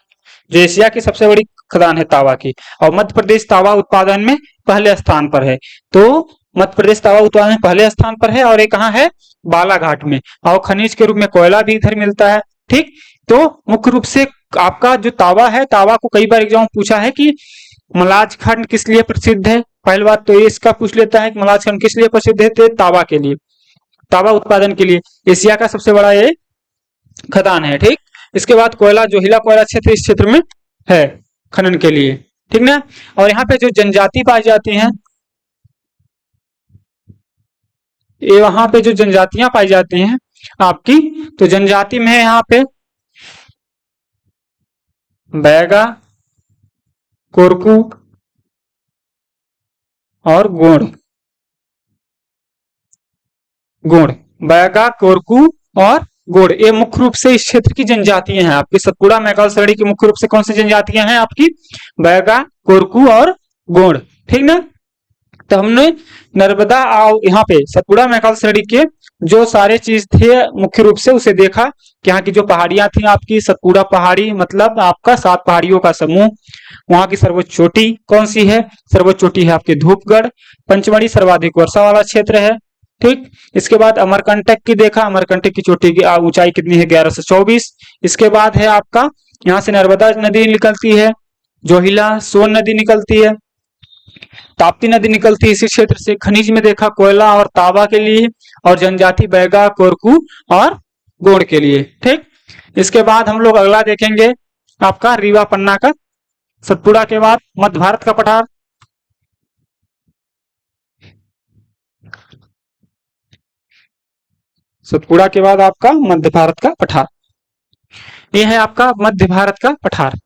जो एशिया की सबसे बड़ी खदान है तांबा की। और मध्य प्रदेश तांबा उत्पादन में पहले स्थान पर है। तो मध्य प्रदेश तांबा उत्पादन में पहले स्थान पर है, और ये कहाँ है? बालाघाट में। और खनिज के रूप में कोयला भी इधर मिलता है। ठीक, तो मुख्य रूप से आपका जो तांबा है, तांबा को कई बार एग्जाम पूछा है कि मलाज खंड किस लिए प्रसिद्ध है। पहली बात तो ये इसका पूछ लेता है कि मलाज खंड किस लिए प्रसिद्ध है, तो तांबा के लिए, तांबा उत्पादन के लिए। एशिया का सबसे बड़ा ये खदान है। ठीक, इसके बाद कोयला, जोहिला कोयला क्षेत्र इस क्षेत्र में है खनन के लिए। ठीक ना? और यहाँ पे जो जनजाति पाई जाती हैं, ये वहां पे जो जनजातियां पाई जाती हैं आपकी, तो जनजाति में है यहाँ पे बैगा, कोरकू और गोंड। बैगा, कोरकू और गोंड, ये मुख्य रूप से इस क्षेत्र की जनजातियां हैं। आपकी सतपुड़ा मैकाल श्रेणी की मुख्य रूप से कौन सी जनजातियां हैं? आपकी बैगा, कोरकू और गोंड। ठीक ना? तो हमने नर्मदा और यहाँ पे सतपुड़ा मैकाल श्रेणी के जो सारे चीज थे मुख्य रूप से उसे देखा कि यहाँ की जो पहाड़ियां थी आपकी, सतपुड़ा पहाड़ी मतलब आपका 7 पहाड़ियों का समूह। वहां की सर्वोच्च चोटी कौन सी है? सर्वोच्च चोटी है आपके धूपगढ़। पंचमढ़ी सर्वाधिक वर्षा वाला क्षेत्र है। ठीक। इसके बाद अमरकंटक की देखा, अमरकंटक की चोटी की ऊंचाई कितनी है, 1124। इसके बाद है आपका यहाँ से नर्मदा नदी निकलती है, जोहिला सोन नदी निकलती है, ताप्ती नदी निकलती है इसी क्षेत्र से। खनिज में देखा कोयला और तांबा के लिए, और जनजाति बैगा, कोरकू और गोंड के लिए। ठीक। इसके बाद हम लोग अगला देखेंगे आपका रीवा पन्ना का। सतपुड़ा के बाद मध्य भारत का पठार, सतपुड़ा के बाद आपका मध्य भारत का पठार, यह है आपका मध्य भारत का पठार।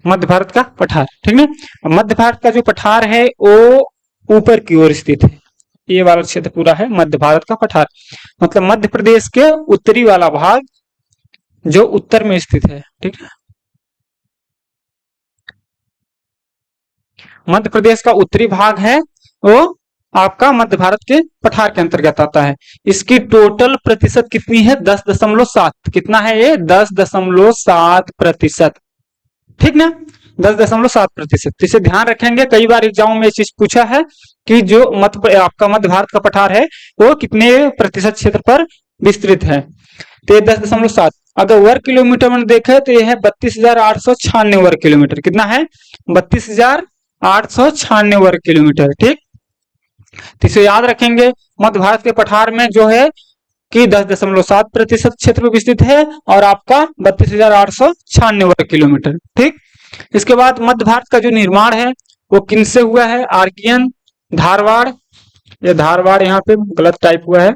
मध्य भारत का पठार, ठीक है। मध्य भारत का जो पठार है वो ऊपर की ओर स्थित है, ये वाला क्षेत्र पूरा है मध्य भारत का पठार। मतलब मध्य प्रदेश के उत्तरी वाला भाग जो उत्तर में स्थित है। ठीक है, मध्य प्रदेश का उत्तरी भाग है वो आपका मध्य भारत के पठार के अंतर्गत आता है। इसकी टोटल प्रतिशत कितनी है, 10.7। कितना है ये, 10.7%। ठीक ना, 10.7%। तो इसे ध्यान रखेंगे, कई बार एग्जाम में ये चीज पूछा है कि जो आपका मध्य भारत का पठार है वो कितने प्रतिशत क्षेत्र पर विस्तृत है। तो ये 10.7। अगर वर्ग किलोमीटर में देखे तो यह है 32,896 वर्ग किलोमीटर। कितना है, 32,896 वर्ग किलोमीटर। ठीक, तो इसे याद रखेंगे। मध्य भारत के पठार में जो है कि 10.7% क्षेत्र में विस्तृत है और आपका 32,896 वर्ग किलोमीटर। ठीक, इसके बाद मध्य भारत का जो निर्माण है वो किनसे हुआ है, आर्कियन, धारवाड़, ये धारवाड़ यहाँ पे गलत टाइप हुआ है,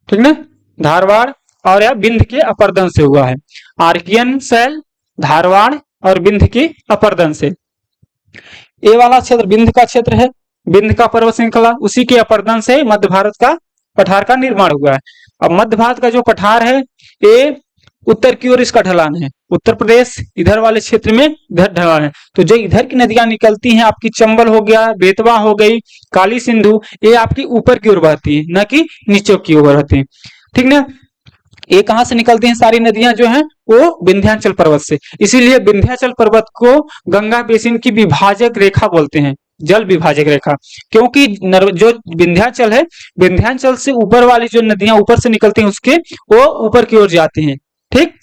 ठीक ना, धारवाड़ और या विंध्य के अपरदन से हुआ है। आर्कियन शैल, धारवाड़ और विंध्य की अपरदन से। ये वाला क्षेत्र विंध्य का क्षेत्र है, विंध्य का पर्वत श्रृंखला, उसी के अपरदन से मध्य भारत का पठार का निर्माण हुआ है। अब मध्य भारत का जो पठार है ये उत्तर की ओर इसका ढलान है, उत्तर प्रदेश इधर वाले क्षेत्र में इधर ढलान है। तो जो इधर की नदियां निकलती हैं आपकी, चंबल हो गया, बेतवा हो गई, काली सिंधु, ये आपकी ऊपर की ओर बहती है, न कि नीचे की ओर बहती है। ठीक ना, ये कहां से निकलती हैं सारी नदियां जो हैं, वो विंध्याचल पर्वत से। इसीलिए विंध्याचल पर्वत को गंगा बेसिन की विभाजक रेखा बोलते हैं, जल विभाजक रेखा। क्योंकि जो विंध्याचल है, विंध्याचल से ऊपर वाली जो नदियां ऊपर से निकलती हैं उसके वो ऊपर की ओर जाती हैं। ठीक,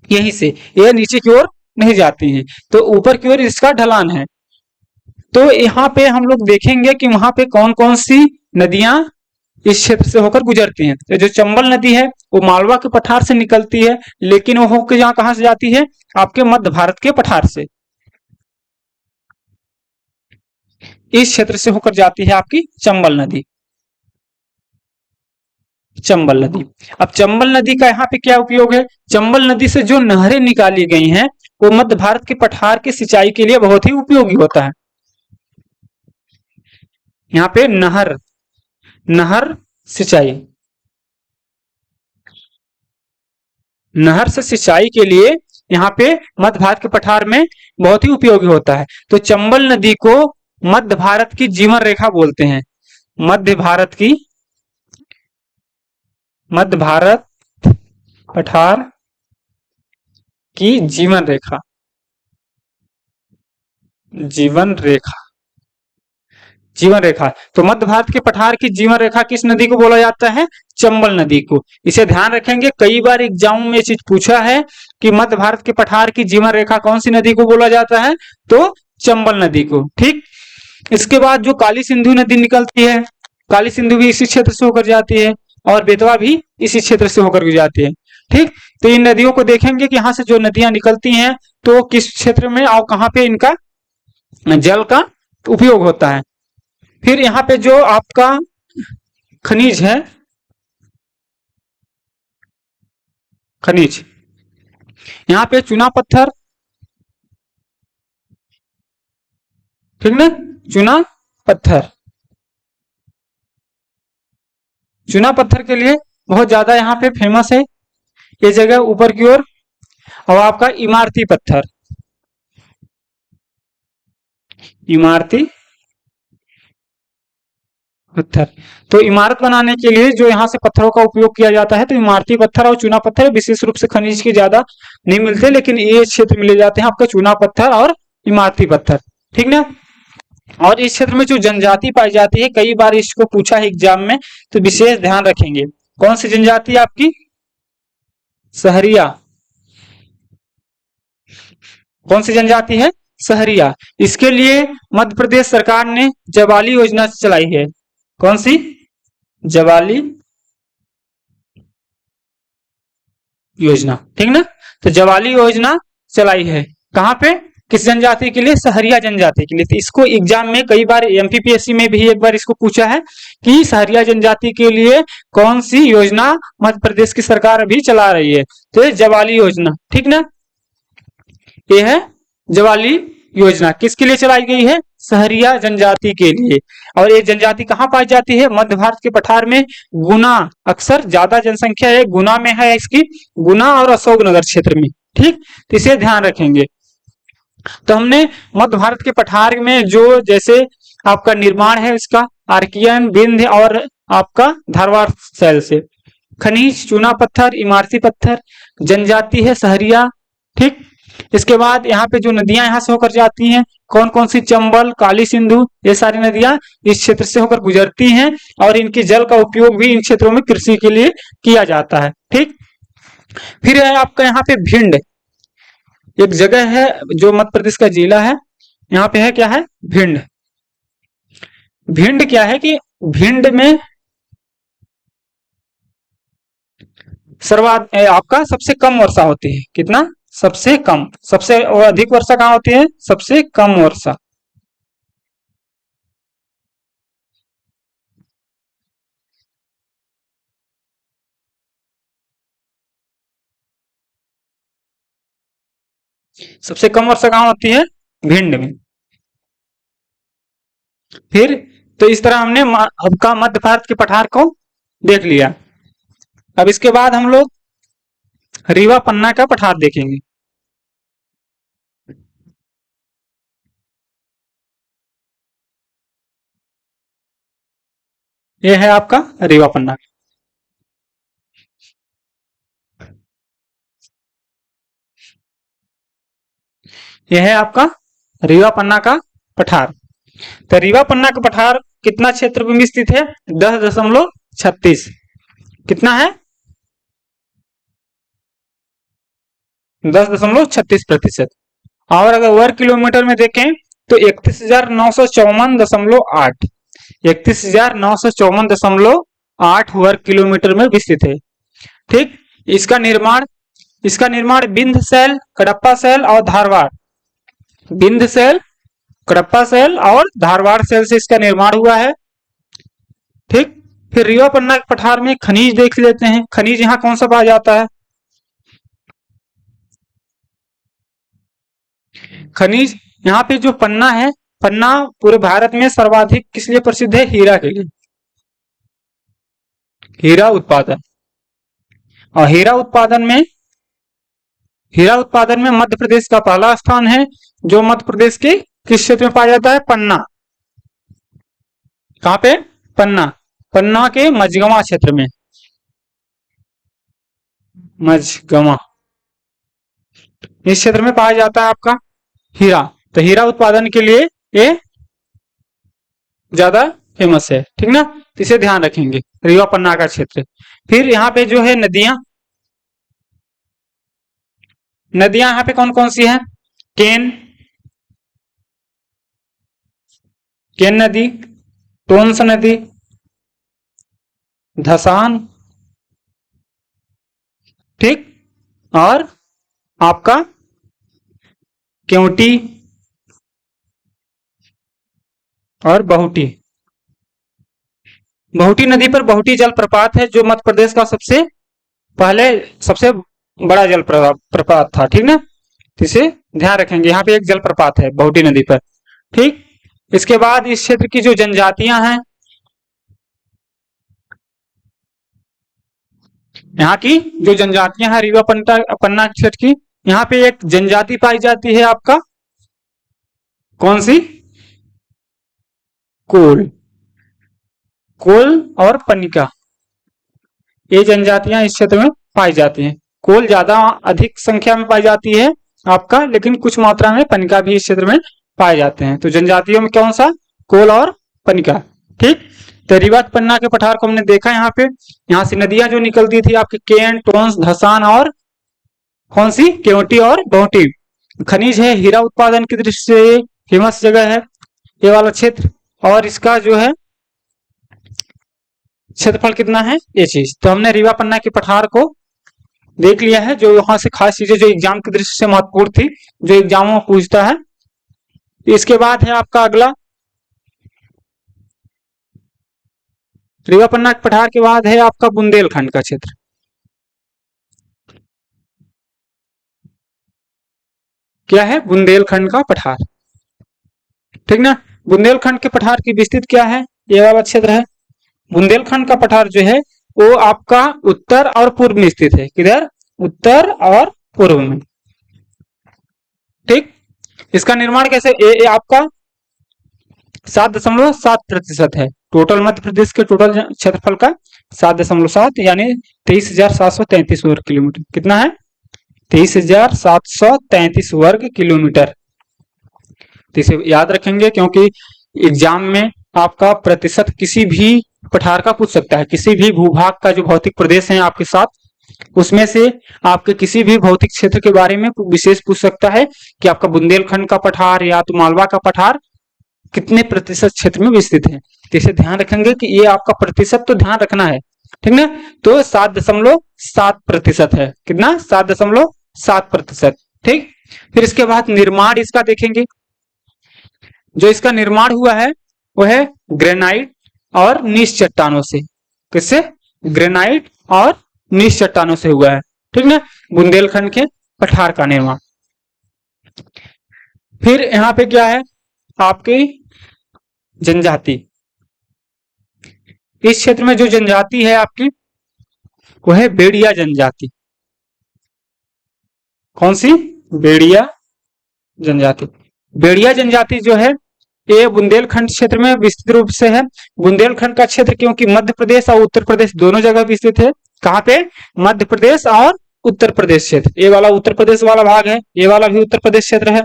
यहीं से ये नीचे की ओर नहीं जाती हैं, तो ऊपर की ओर इसका ढलान है। तो यहाँ पे हम लोग देखेंगे कि वहां पे कौन कौन सी नदियां इस क्षेत्र से होकर गुजरती हैं। तो जो चंबल नदी है वो मालवा के पठार से निकलती है, लेकिन वो होकर यहाँ कहां से जाती है, आपके मध्य भारत के पठार से, इस क्षेत्र से होकर जाती है आपकी चंबल नदी। चंबल नदी, अब चंबल नदी का यहाँ पे क्या उपयोग है, चंबल नदी से जो नहरें निकाली गई हैं वो मध्य भारत के पठार की सिंचाई के लिए बहुत ही उपयोगी होता है। यहाँ पे नहर, नहर सिंचाई, नहर से सिंचाई के लिए यहाँ पे मध्य भारत के पठार में बहुत ही उपयोगी होता है। तो चंबल नदी को मध्य भारत की जीवन रेखा बोलते हैं, मध्य भारत की, मध्य भारत पठार की जीवन रेखा, जीवन रेखा, जीवन रेखा। तो मध्य भारत के पठार की जीवन रेखा किस नदी को बोला जाता है, चंबल नदी को। इसे ध्यान रखेंगे, कई बार एग्जाम में चीज पूछा है कि मध्य भारत के पठार की जीवन रेखा कौन सी नदी को बोला जाता है, तो चंबल नदी को। ठीक, इसके बाद जो काली सिंधु नदी निकलती है, काली सिंधु भी इसी क्षेत्र से होकर जाती है और बेतवा भी इसी क्षेत्र से होकर जाती है। ठीक, तो इन नदियों को देखेंगे कि यहाँ से जो नदियां निकलती हैं तो किस क्षेत्र में और कहाँ पे इनका जल का उपयोग होता है। फिर यहाँ पे जो आपका खनिज है, खनिज, यहाँ पे चुना पत्थर, ठीक ना, चुना पत्थर, चुना पत्थर के लिए बहुत ज्यादा यहाँ पे फेमस है ये जगह ऊपर की ओर। और आपका इमारती पत्थर, इमारती पत्थर। तो इमारत बनाने के लिए जो यहाँ से पत्थरों का उपयोग किया जाता है, तो इमारती पत्थर और चूना पत्थर विशेष रूप से खनिज के ज्यादा नहीं मिलते, लेकिन ये क्षेत्र मिले जाते हैं आपका चूना पत्थर और इमारती पत्थर, ठीक ना। और इस क्षेत्र में जो जनजाति पाई जाती है, कई बार इसको पूछा है एग्जाम में, तो विशेष ध्यान रखेंगे। कौन सी जनजाति आपकी? सहरिया। कौन सी जनजाति है? सहरिया। इसके लिए मध्य प्रदेश सरकार ने जवाली योजना चलाई है। कौन सी? जवाली योजना, ठीक ना। तो जवाली योजना चलाई है कहाँ पे? किस जनजाति के लिए? सहरिया जनजाति के लिए। तो इसको एग्जाम में कई बार एमपीपीएससी में भी एक बार इसको पूछा है कि सहरिया जनजाति के लिए कौन सी योजना मध्य प्रदेश की सरकार अभी चला रही है, तो ये जवाली योजना, ठीक ना। ये है जवाली योजना, किसके लिए चलाई गई है? सहरिया जनजाति के लिए। और ये जनजाति कहाँ पाई जाती है? मध्य भारत के पठार में, गुना, अक्सर ज्यादा जनसंख्या है गुना में है इसकी, गुना और अशोकनगर क्षेत्र में, ठीक। तो इसे ध्यान रखेंगे। तो हमने मध्य भारत के पठार में जो जैसे आपका निर्माण है इसका आर्कियन, विंध्य और आपका धारवाड़ शैल से, खनिज, चूना पत्थर, इमारती पत्थर, जनजाति है सहरिया, ठीक। इसके बाद यहाँ पे जो नदियां यहाँ से होकर जाती हैं, कौन कौन सी? चंबल, काली सिंधु, ये सारी नदियां इस क्षेत्र से होकर गुजरती हैं और इनके जल का उपयोग भी इन क्षेत्रों में कृषि के लिए किया जाता है, ठीक। फिर है आपका यहाँ पे भिंड, एक जगह है जो मध्य प्रदेश का जिला है, यहाँ पे है क्या है? भिंड। भिंड क्या है कि भिंड में आपका सबसे कम वर्षा होती है। कितना? सबसे कम। सबसे अधिक वर्षा कहाँ होती है? सबसे कम वर्षा। सबसे कम वर्षा कहाँ होती है? भिंड में। फिर तो इस तरह हमने आपका मध्य भारत के पठार को देख लिया। अब इसके बाद हम लोग रीवा पन्ना का पठार देखेंगे। यह है आपका रीवा पन्ना। यह है आपका रीवा पन्ना का पठार। तो रीवा पन्ना का पठार कितना क्षेत्र में स्थित है? 10.36। कितना है? 10.36%। और अगर वर्ग किलोमीटर में देखें तो 31,954.8, 31,954.8 वर्ग किलोमीटर में विस्तृत है, ठीक। इसका निर्माण बिंद सैल, कडप्पा सैल और धारवाड़, बिंद सैल, कडप्पा सैल और धारवाड़ सैल से इसका निर्माण हुआ है, ठीक। फिर रीवा पन्ना के पठार में खनिज देख लेते हैं। खनिज यहाँ कौन सा पाया जाता है? खनिज यहाँ पे जो पन्ना है, पन्ना पूरे भारत में सर्वाधिक किस लिए प्रसिद्ध है? हीरा के लिए, हीरा उत्पादन। और हीरा उत्पादन में मध्य प्रदेश का पहला स्थान है, जो मध्य प्रदेश के किस क्षेत्र में पाया जाता है? पन्ना। कहाँ पे? पन्ना। पन्ना के मझगवा क्षेत्र में, मझगवा इस क्षेत्र में पाया जाता है आपका हीरा। तो हीरा उत्पादन के लिए ये ज्यादा फेमस है, ठीक ना। तो इसे ध्यान रखेंगे, रीवा पन्ना का क्षेत्र। फिर यहाँ पे जो है नदियां, नदियां यहाँ पे कौन कौन सी हैं? केन, केन नदी, टोंस नदी, धसान, ठीक, और आपका केवटी और बहुटी। बहुटी नदी पर बहुटी जलप्रपात है, जो मध्य प्रदेश का सबसे बड़ा जलप्रपात था, ठीक ना। इसे ध्यान रखेंगे, यहाँ पे एक जलप्रपात है बहुटी नदी पर, ठीक। इसके बाद इस क्षेत्र की जो जनजातियां हैं, यहाँ की जो जनजातियां हैं रीवा पन्ना क्षेत्र की, यहाँ पे एक जनजाति पाई जाती है आपका, कौन सी? कोल। कोल और पनिका, ये जनजातियां इस क्षेत्र में पाई जाती हैं। कोल ज्यादा अधिक संख्या में पाई जाती है आपका, लेकिन कुछ मात्रा में पनिका भी इस क्षेत्र में पाए जाते हैं। तो जनजातियों में कौन सा? कोल और पनिका। ठीक। तो रीवा पन्ना के पठार को हमने देखा यहाँ पे, यहाँ से नदियां जो निकलती थी आपके केन, टोंस, धसान और कौन सी? केवटी और बोहटी। खनिज है, हीरा उत्पादन की दृष्टि से फेमस जगह है ये वाला क्षेत्र। और इसका जो है क्षेत्रफल कितना है, ये चीज। तो हमने रीवा पन्ना के पठार को देख लिया है, जो यहाँ से खास चीजें जो एग्जाम की दृष्टि से महत्वपूर्ण थी, जो एग्जामों में पूछता है। इसके बाद है आपका अगला, रीवा पन्ना के पठार के बाद है आपका बुंदेलखंड का क्षेत्र। क्या है? बुंदेलखंड का पठार। ठीक ना। बुंदेलखंड के पठार की विस्तृत क्या है, ये वाला क्षेत्र है। बुंदेलखंड का पठार जो है वो आपका उत्तर और पूर्व में स्थित है। किधर? उत्तर और पूर्व में। ठीक। इसका निर्माण कैसे? ये आपका 7.7% है टोटल मध्य प्रदेश के टोटल क्षेत्रफल का। 7.7 यानी 23,733 वर्ग किलोमीटर। कितना है? 23,733 वर्ग किलोमीटर। तो इसे याद रखेंगे, क्योंकि एग्जाम में आपका प्रतिशत किसी भी पठार का पूछ सकता है। किसी भी भूभाग का जो भौतिक प्रदेश है आपके साथ, उसमें से आपके किसी भी भौतिक क्षेत्र के बारे में विशेष पूछ सकता है कि आपका बुंदेलखंड का पठार या तो मालवा का पठार कितने प्रतिशत क्षेत्र में विस्तृत है। तो इसे ध्यान रखेंगे कि ये आपका प्रतिशत तो ध्यान रखना है। ठीक ना। तो 7.7% है। कितना? 7.7%। ठीक। फिर इसके बाद निर्माण इसका देखेंगे। जो इसका निर्माण हुआ है वो है ग्रेनाइट और नीस चट्टानों से। किससे? ग्रेनाइट और नीस चट्टानों से हुआ है। ठीक ना। बुंदेलखंड के पठार का निर्माण। फिर यहाँ पे क्या है आपकी जनजाति। इस क्षेत्र में जो जनजाति है आपकी वो है बेड़िया जनजाति। कौन सी? बेड़िया जनजाति। बेड़िया जनजाति जो है ये बुंदेलखंड क्षेत्र में विस्तृत रूप से है। बुंदेलखंड का क्षेत्र क्योंकि मध्य प्रदेश और उत्तर प्रदेश दोनों जगह विस्तृत है। कहाँ पे? मध्य प्रदेश और उत्तर प्रदेश क्षेत्र। ये वाला उत्तर प्रदेश वाला भाग है, ये वाला भी उत्तर प्रदेश क्षेत्र है।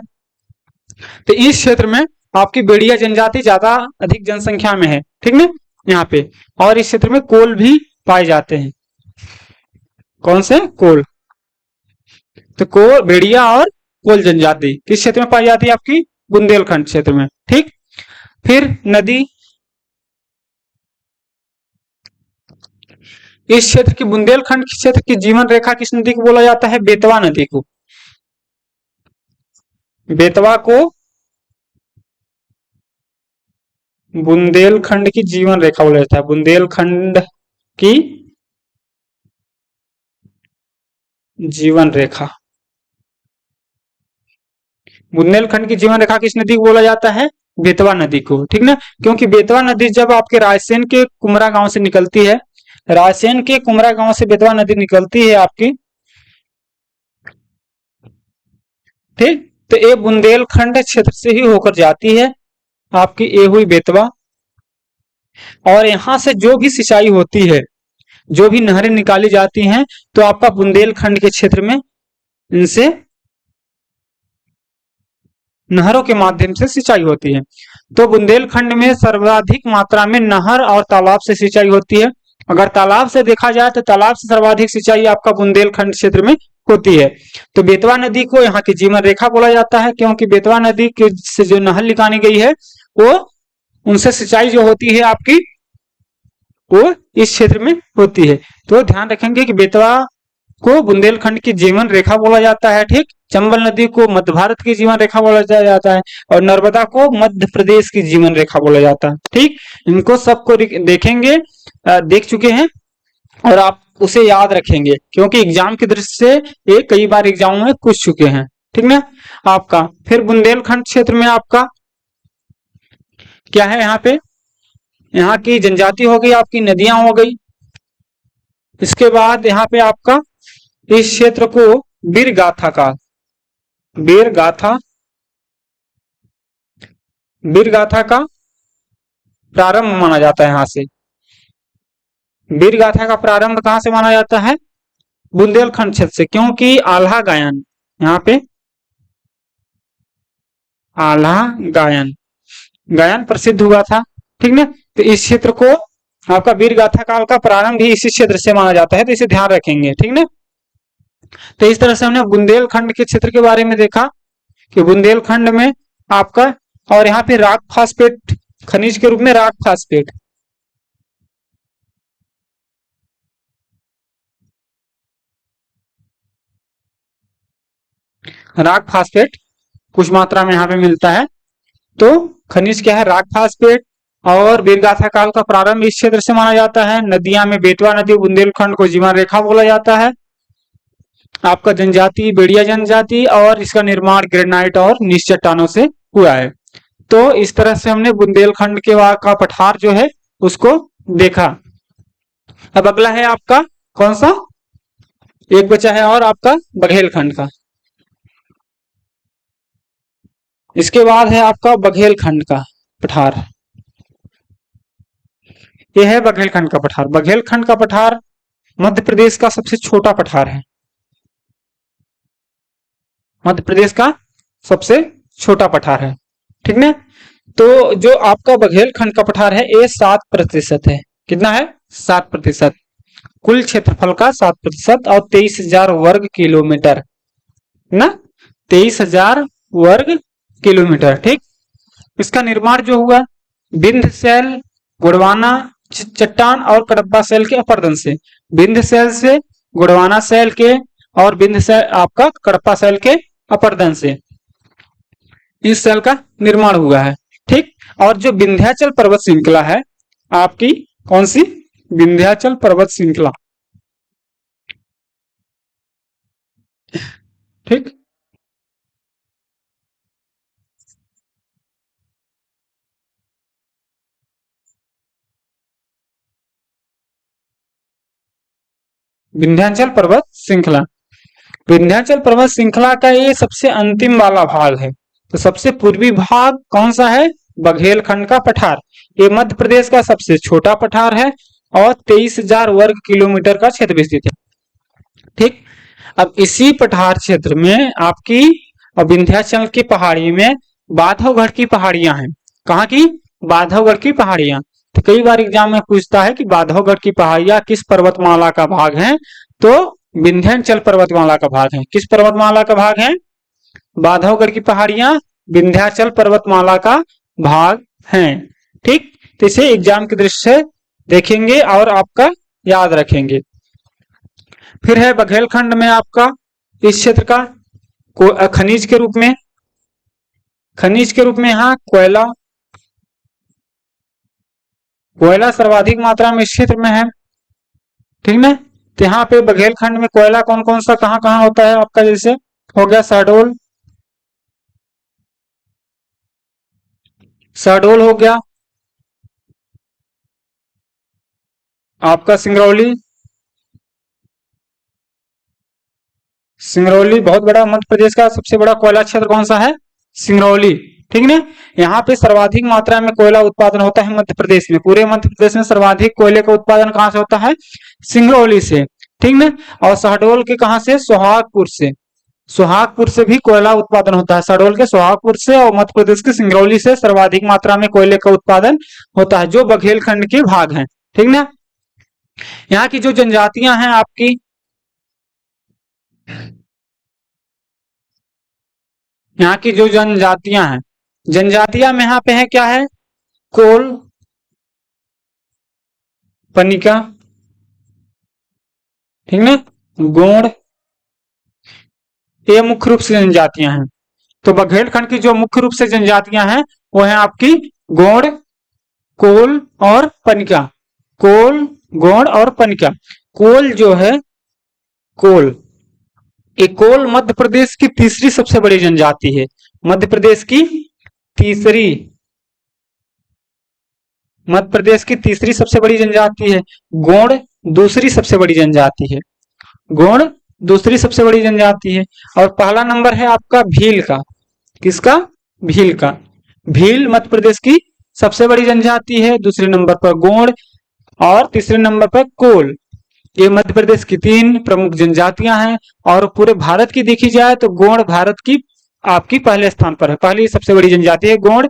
तो इस क्षेत्र में आपकी बेड़िया जनजाति ज्यादा अधिक जनसंख्या में है। ठीक ना। यहाँ पे और इस क्षेत्र में कोल भी पाए जाते हैं। कौन से? कोल। तो कोल, बेड़िया और कोल जनजाति किस क्षेत्र में पाई जाती है? आपकी बुंदेलखंड क्षेत्र में। ठीक। फिर नदी, इस क्षेत्र की बुंदेलखंड क्षेत्र की जीवन रेखा किस नदी को बोला जाता है? बेतवा नदी को। बेतवा को बुंदेलखंड की जीवन रेखा बोला जाता है। बुंदेलखंड की जीवन रेखा, बुंदेलखंड की जीवन रेखा किस नदी को बोला जाता है? बेतवा नदी को। ठीक ना। क्योंकि बेतवा नदी जब आपके रायसेन के कुमरा गांव से निकलती है, रायसेन के कुमरा गांव से बेतवा नदी निकलती है आपकी। ठीक। तो ये बुंदेलखंड क्षेत्र से ही होकर जाती है आपकी, ये हुई बेतवा। और यहां से जो भी सिंचाई होती है, जो भी नहरें निकाली जाती हैं, तो आपका बुंदेलखंड के क्षेत्र में इनसे नहरों के माध्यम से सिंचाई होती है। तो बुंदेलखंड में सर्वाधिक मात्रा में नहर और तालाब से सिंचाई होती है। अगर तालाब से देखा जाए तो तालाब से सर्वाधिक सिंचाई आपका बुंदेलखंड क्षेत्र में होती है। तो बेतवा नदी को यहाँ की जीवन रेखा बोला जाता है, क्योंकि बेतवा नदी के से जो नहर निकाली गई है वो उनसे सिंचाई जो होती है आपकी वो इस क्षेत्र में होती है। तो ध्यान रखेंगे कि बेतवा को बुंदेलखंड की जीवन रेखा बोला जाता है। ठीक। चंबल नदी को मध्य भारत की जीवन रेखा बोला जाता है और नर्मदा को मध्य प्रदेश की जीवन रेखा बोला जाता है। ठीक। इनको सबको देखेंगे, देख चुके हैं और आप उसे याद रखेंगे, क्योंकि एग्जाम की दृष्टि से ये कई बार एग्जाम में पूछ चुके हैं। ठीक ना आपका। फिर बुंदेलखंड क्षेत्र में आपका क्या है? यहाँ पे यहाँ की जनजाति हो गई, आपकी नदियां हो गई। इसके बाद यहाँ पे आपका इस क्षेत्र को वीर गाथा का, वीर गाथा, वीर गाथा का प्रारंभ माना जाता है यहाँ से। वीर गाथा का प्रारंभ कहां से माना जाता है? बुंदेलखंड क्षेत्र से, क्योंकि आल्हा गायन, यहाँ पे आल्हा गायन गायन प्रसिद्ध हुआ था। ठीक ना, तो इस क्षेत्र को आपका वीर गाथा काल का प्रारंभ भी इसी क्षेत्र से माना जाता है, तो इसे ध्यान रखेंगे। ठीक ना, तो इस तरह से हमने बुंदेलखंड के क्षेत्र के बारे में देखा कि बुंदेलखंड में आपका, और यहाँ पे राक फास्फेट खनिज के रूप में राक फास्फेट, राक फास्फेट कुछ मात्रा में यहाँ पे मिलता है। तो खनिज क्या है? Rock phosphate. और वीरगाथा काल का प्रारंभ इस क्षेत्र से माना जाता है। नदियां में बेतवा नदी बुंदेलखंड को जीवन रेखा बोला जाता है। आपका जनजाति बेड़िया जनजाति, और इसका निर्माण ग्रेनाइट और नीच चट्टानों से हुआ है। तो इस तरह से हमने बुंदेलखंड के का पठार जो है उसको देखा। अब अगला है आपका कौन सा? एक बचा है और आपका बघेलखंड का। इसके बाद है आपका बघेलखंड का पठार। यह है बघेलखंड का पठार। बघेलखंड का पठार मध्य प्रदेश का सबसे छोटा पठार है। मध्य प्रदेश का सबसे छोटा पठार है। ठीक है, तो जो आपका बघेलखंड का पठार है ये 7% है। कितना है? 7%। कुल क्षेत्रफल का 7% और 23,000 वर्ग किलोमीटर ना, 23,000 वर्ग किलोमीटर। ठीक, इसका निर्माण जो हुआ विंध्य शैल, गोंडवाना चट्टान और कडप्पा शैल के अपर्दन से, विंध्य शैल से, गोंडवाना शैल के और विंध्य शैल आपका कडप्पा शैल के अपर्दन से इस शैल का निर्माण हुआ है। ठीक, और जो विंध्याचल पर्वत श्रृंखला है आपकी, कौन सी? विंध्याचल पर्वत श्रृंखला। ठीक, विंध्याचल पर्वत श्रृंखला। विंध्याचल पर्वत श्रृंखला का ये सबसे अंतिम वाला भाग है। तो सबसे पूर्वी भाग कौन सा है? बघेलखंड का पठार। ये मध्य प्रदेश का सबसे छोटा पठार है और 23,000 वर्ग किलोमीटर का क्षेत्र विस्तृत है। ठीक, अब इसी पठार क्षेत्र में आपकी विंध्याचल की पहाड़ी में बांधवगढ़ की पहाड़ियां हैं। कहाँ की? बांधवगढ़ की पहाड़ियां। तो कई बार एग्जाम में पूछता है कि बांधवगढ़ की पहाड़ियां किस पर्वतमाला का भाग है? तो विंध्याचल पर्वतमाला का भाग है। किस पर्वतमाला का भाग है? बांधवगढ़ की पहाड़ियां विंध्याचल पर्वतमाला का भाग हैं। ठीक, तो इसे एग्जाम की दृष्टि से देखेंगे और आपका याद रखेंगे। फिर है बघेलखंड में आपका इस क्षेत्र का खनिज के रूप में, खनिज के रूप में यहाँ कोयला, कोयला सर्वाधिक मात्रा में इस क्षेत्र में है। ठीक ना, तो यहाँ पे बघेलखंड में कोयला कौन कौन सा कहाँ कहाँ होता है आपका? जैसे हो गया शहडोल, शहडोल हो गया आपका सिंगरौली। सिंगरौली बहुत बड़ा, मध्य प्रदेश का सबसे बड़ा कोयला क्षेत्र कौन सा है? सिंगरौली। ठीक है, यहाँ पे सर्वाधिक मात्रा में कोयला उत्पादन होता है मध्य प्रदेश में। पूरे मध्य प्रदेश में सर्वाधिक कोयले का उत्पादन कहाँ से होता है? सिंगरौली से। ठीक ना, और शहडोल के कहाँ से? सोहागपुर से। सोहागपुर से भी कोयला उत्पादन होता है। शहडोल के सोहागपुर से और मध्य प्रदेश के सिंगरौली से सर्वाधिक मात्रा में कोयले का उत्पादन होता है, जो बघेलखंड के भाग हैं। ठीक ना, यहाँ की जो जनजातियां हैं आपकी, यहाँ की जो जनजातियां हैं, जनजातियां में यहाँ पे है क्या है? कोल, पनिका, ठीक ना, गोंड, ये मुख्य रूप से जनजातियां हैं। तो बघेलखंड की जो मुख्य रूप से जनजातियां हैं वो है आपकी गोंड, कोल और पनिका। कोल, गोंड और पनिका। कोल जो है, कोल, ये कोल मध्य प्रदेश की तीसरी सबसे बड़ी जनजाति है। मध्य प्रदेश की तीसरी, मध्य प्रदेश की तीसरी सबसे बड़ी जनजाति है। गोंड दूसरी सबसे बड़ी जनजाति है। गोंड दूसरी सबसे बड़ी जनजाति है। और पहला नंबर है आपका भील का। किसका? भील का। भील मध्य प्रदेश की सबसे बड़ी जनजाति है। दूसरे नंबर पर गोंड, और तीसरे नंबर पर कोल। ये मध्य प्रदेश की 3 प्रमुख जनजातियां हैं। और पूरे भारत की देखी जाए तो गोंड भारत की आपकी पहले स्थान पर है, पहली सबसे बड़ी जनजाति है गोंड।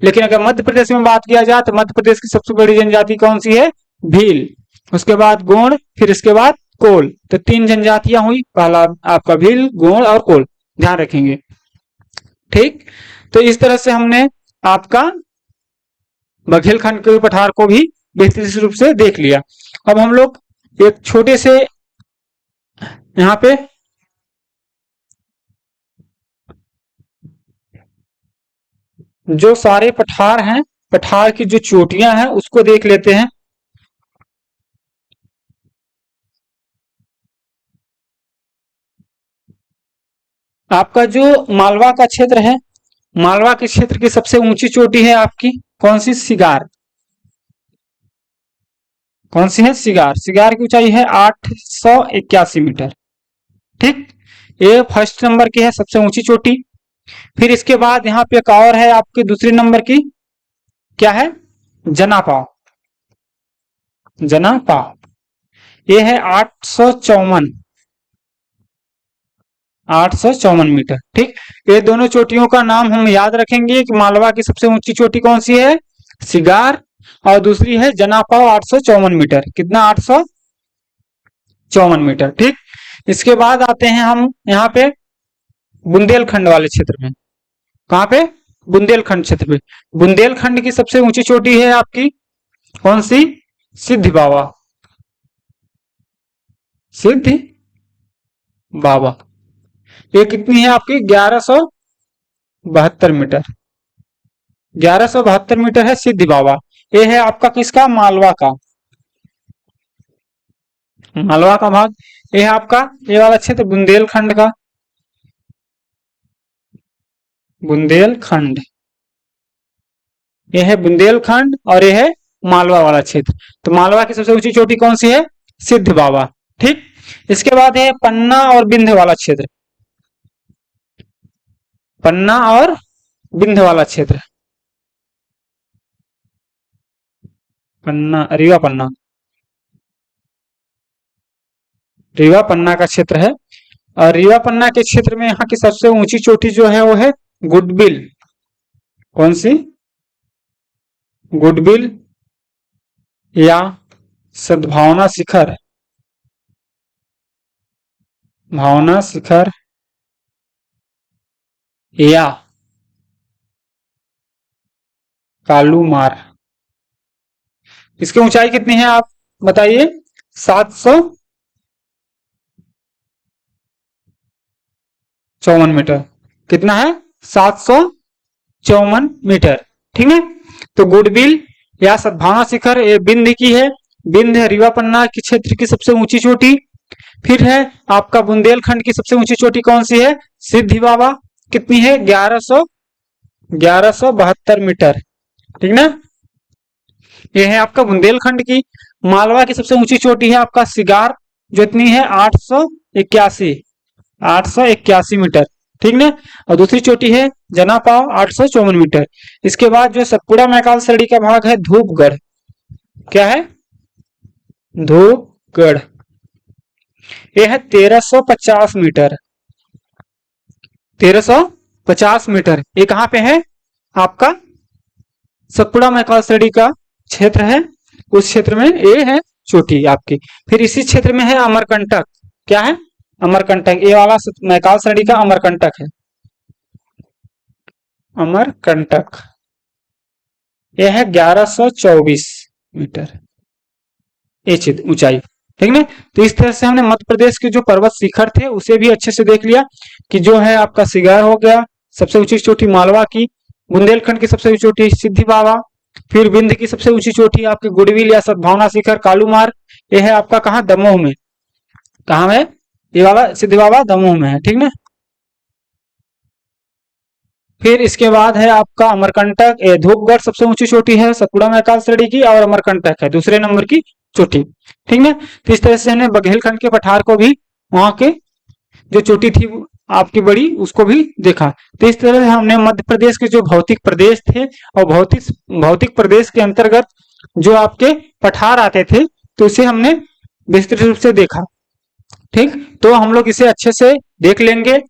लेकिन अगर मध्य प्रदेश में बात किया जाए तो मध्य प्रदेश की सबसे बड़ी जनजाति कौन सी है? भील, उसके बाद गोंड, फिर इसके बाद कोल। तो 3 जनजातियां हुई, पहला आपका भील, गोंड और कोल, ध्यान रखेंगे। ठीक, तो इस तरह से हमने आपका बघेलखंड के पठार को भी बेहतरीन रूप से देख लिया। अब हम लोग एक छोटे से यहाँ पे जो सारे पठार हैं, पठार की जो चोटियां हैं उसको देख लेते हैं। आपका जो मालवा का क्षेत्र है, मालवा के क्षेत्र की सबसे ऊंची चोटी है आपकी कौन सी? सिगार। कौन सी है? सिगार। सिगार की ऊंचाई है 881 मीटर। ठीक, ये फर्स्ट नंबर की है सबसे ऊंची चोटी। फिर इसके बाद यहाँ पे एक और है आपके दूसरे नंबर की, क्या है? जनापाव। जनापाव ये है 854 मीटर। ठीक, ये दोनों चोटियों का नाम हम याद रखेंगे कि मालवा की सबसे ऊंची चोटी कौन सी है? सिगार, और दूसरी है जनापाव 854 मीटर। कितना? 854 मीटर। ठीक, इसके बाद आते हैं हम यहाँ पे बुंदेलखंड वाले क्षेत्र में। कहाँ पे? बुंदेलखंड क्षेत्र पे। बुंदेलखंड की सबसे ऊंची चोटी है आपकी कौन सी? सिद्धि बाबा। सिद्धि बाबा, ये कितनी है आपकी? 1172 मीटर। 1172 मीटर है सिद्धि बाबा। ये है आपका किसका? मालवा का। मालवा का भाग। ये है आपका ये वाला क्षेत्र बुंदेलखंड का। बुंदेलखंड, ये है बुंदेलखंड और ये है मालवा वाला क्षेत्र। तो मालवा की सबसे ऊंची चोटी कौन सी है? सिद्ध बाबा। ठीक, इसके बाद है पन्ना और बिंध्य वाला क्षेत्र। पन्ना और बिंध्य वाला क्षेत्र, पन्ना, रीवा पन्ना, रीवा पन्ना का क्षेत्र है। और रीवा पन्ना के क्षेत्र में यहाँ की सबसे ऊंची चोटी जो है वो है गुडबिल। कौन सी? गुडबिल या सद्भावना शिखर। भावना शिखर या कालूमार। इसकी ऊंचाई कितनी है आप बताइए? 754 मीटर। कितना है? 754 मीटर। ठीक है, तो गुडबिल या सद्भावना शिखर ये बिंद की है। बिंद है रीवा पन्ना की क्षेत्र की सबसे ऊंची चोटी। फिर है आपका बुंदेलखंड की सबसे ऊंची चोटी कौन सी है? सिद्धि बाबा। कितनी है? 1172 मीटर। ठीक ना, ये है आपका बुंदेलखंड की। मालवा की सबसे ऊंची चोटी है आपका सिगार, जो इतनी है 881 मीटर। ठीक ना, और दूसरी चोटी है जनापाव 854 मीटर। इसके बाद जो सतपुड़ा मैकाल श्रेणी का भाग है धूपगढ़। क्या है? धूपगढ़, यह है 1350 मीटर। 1350 मीटर। ये कहाँ पे है? आपका सतपुड़ा मैकाल श्रेणी का क्षेत्र है, उस क्षेत्र में ये है चोटी आपकी। फिर इसी क्षेत्र में है अमरकंटक। क्या है? अमरकंटक। ये वाला मैकाल श्रेणी का अमरकंटक है। अमरकंटक, यह है 1124 मीटर ये क्षेत्र ऊंचाई। ठीक है, तो इस तरह से हमने मध्य प्रदेश के जो पर्वत शिखर थे उसे भी अच्छे से देख लिया कि जो है आपका सिगार हो गया सबसे ऊंची चोटी मालवा की, बुंदेलखंड की सबसे ऊंची चोटी सिद्धि बाबा, फिर विंध्य की सबसे ऊंची चोटी आपकी गुडविल या सद्भावना शिखर कालूमार। यह है आपका कहाँ? दमोह में। कहाँ है? ये वाला सिद्धि बाबा दमोह में है। ठीक ना, फिर इसके बाद है आपका अमरकंटक। धूपगढ़ सबसे ऊंची चोटी है सतपुड़ा मैकाल श्रेणी की, और अमरकंटक है दूसरे नंबर की चोटी। ठीक है, तो इस तरह से हमने बघेलखंड के पठार को भी, वहां के जो चोटी थी आपकी बड़ी, उसको भी देखा। तो इस तरह से हमने मध्य प्रदेश के जो भौतिक प्रदेश थे और भौतिक प्रदेश के अंतर्गत जो आपके पठार आते थे, तो इसे हमने विस्तृत रूप से देखा। ठीक, तो हम लोग इसे अच्छे से देख लेंगे।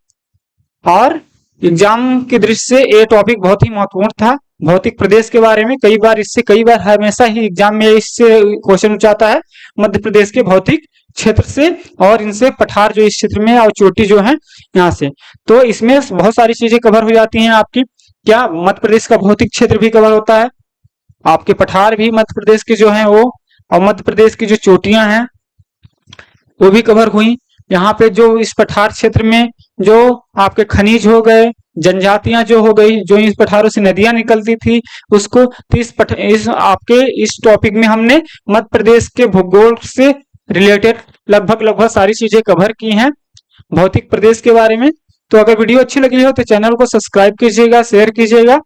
और एग्जाम की दृष्टि से ये टॉपिक बहुत ही महत्वपूर्ण था, भौतिक प्रदेश के बारे में। कई बार हमेशा ही एग्जाम में इससे क्वेश्चन पूछाता है, मध्य प्रदेश के भौतिक क्षेत्र से और इनसे पठार जो इस क्षेत्र में और चोटी जो है यहाँ से। तो इसमें बहुत सारी चीजें कवर हो जाती हैं आपकी। क्या मध्य प्रदेश का भौतिक क्षेत्र भी कवर होता है, आपके पठार भी मध्य प्रदेश के जो हैं वो, और मध्य प्रदेश की जो चोटियां हैं वो भी कवर हुई। यहाँ पे जो इस पठार क्षेत्र में जो आपके खनिज हो गए, जनजातियां जो हो गई, जो इस पठारों से नदियां निकलती थी, उसको इस टॉपिक में हमने मध्य प्रदेश के भूगोल से रिलेटेड लगभग सारी चीजें कवर की हैं भौतिक प्रदेश के बारे में। तो अगर वीडियो अच्छी लगी हो तो चैनल को सब्सक्राइब कीजिएगा, शेयर कीजिएगा।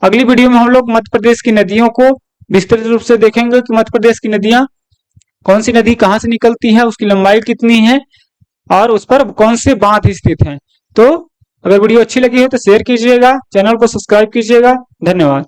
अगली वीडियो में हम लोग मध्य प्रदेश की नदियों को विस्तृत रूप से देखेंगे कि मध्य प्रदेश की नदियां, कौन सी नदी कहाँ से निकलती है, उसकी लंबाई कितनी है और उस पर कौन से बांध स्थित हैं। तो अगर वीडियो अच्छी लगी हो तो शेयर कीजिएगा, चैनल को सब्सक्राइब कीजिएगा। धन्यवाद।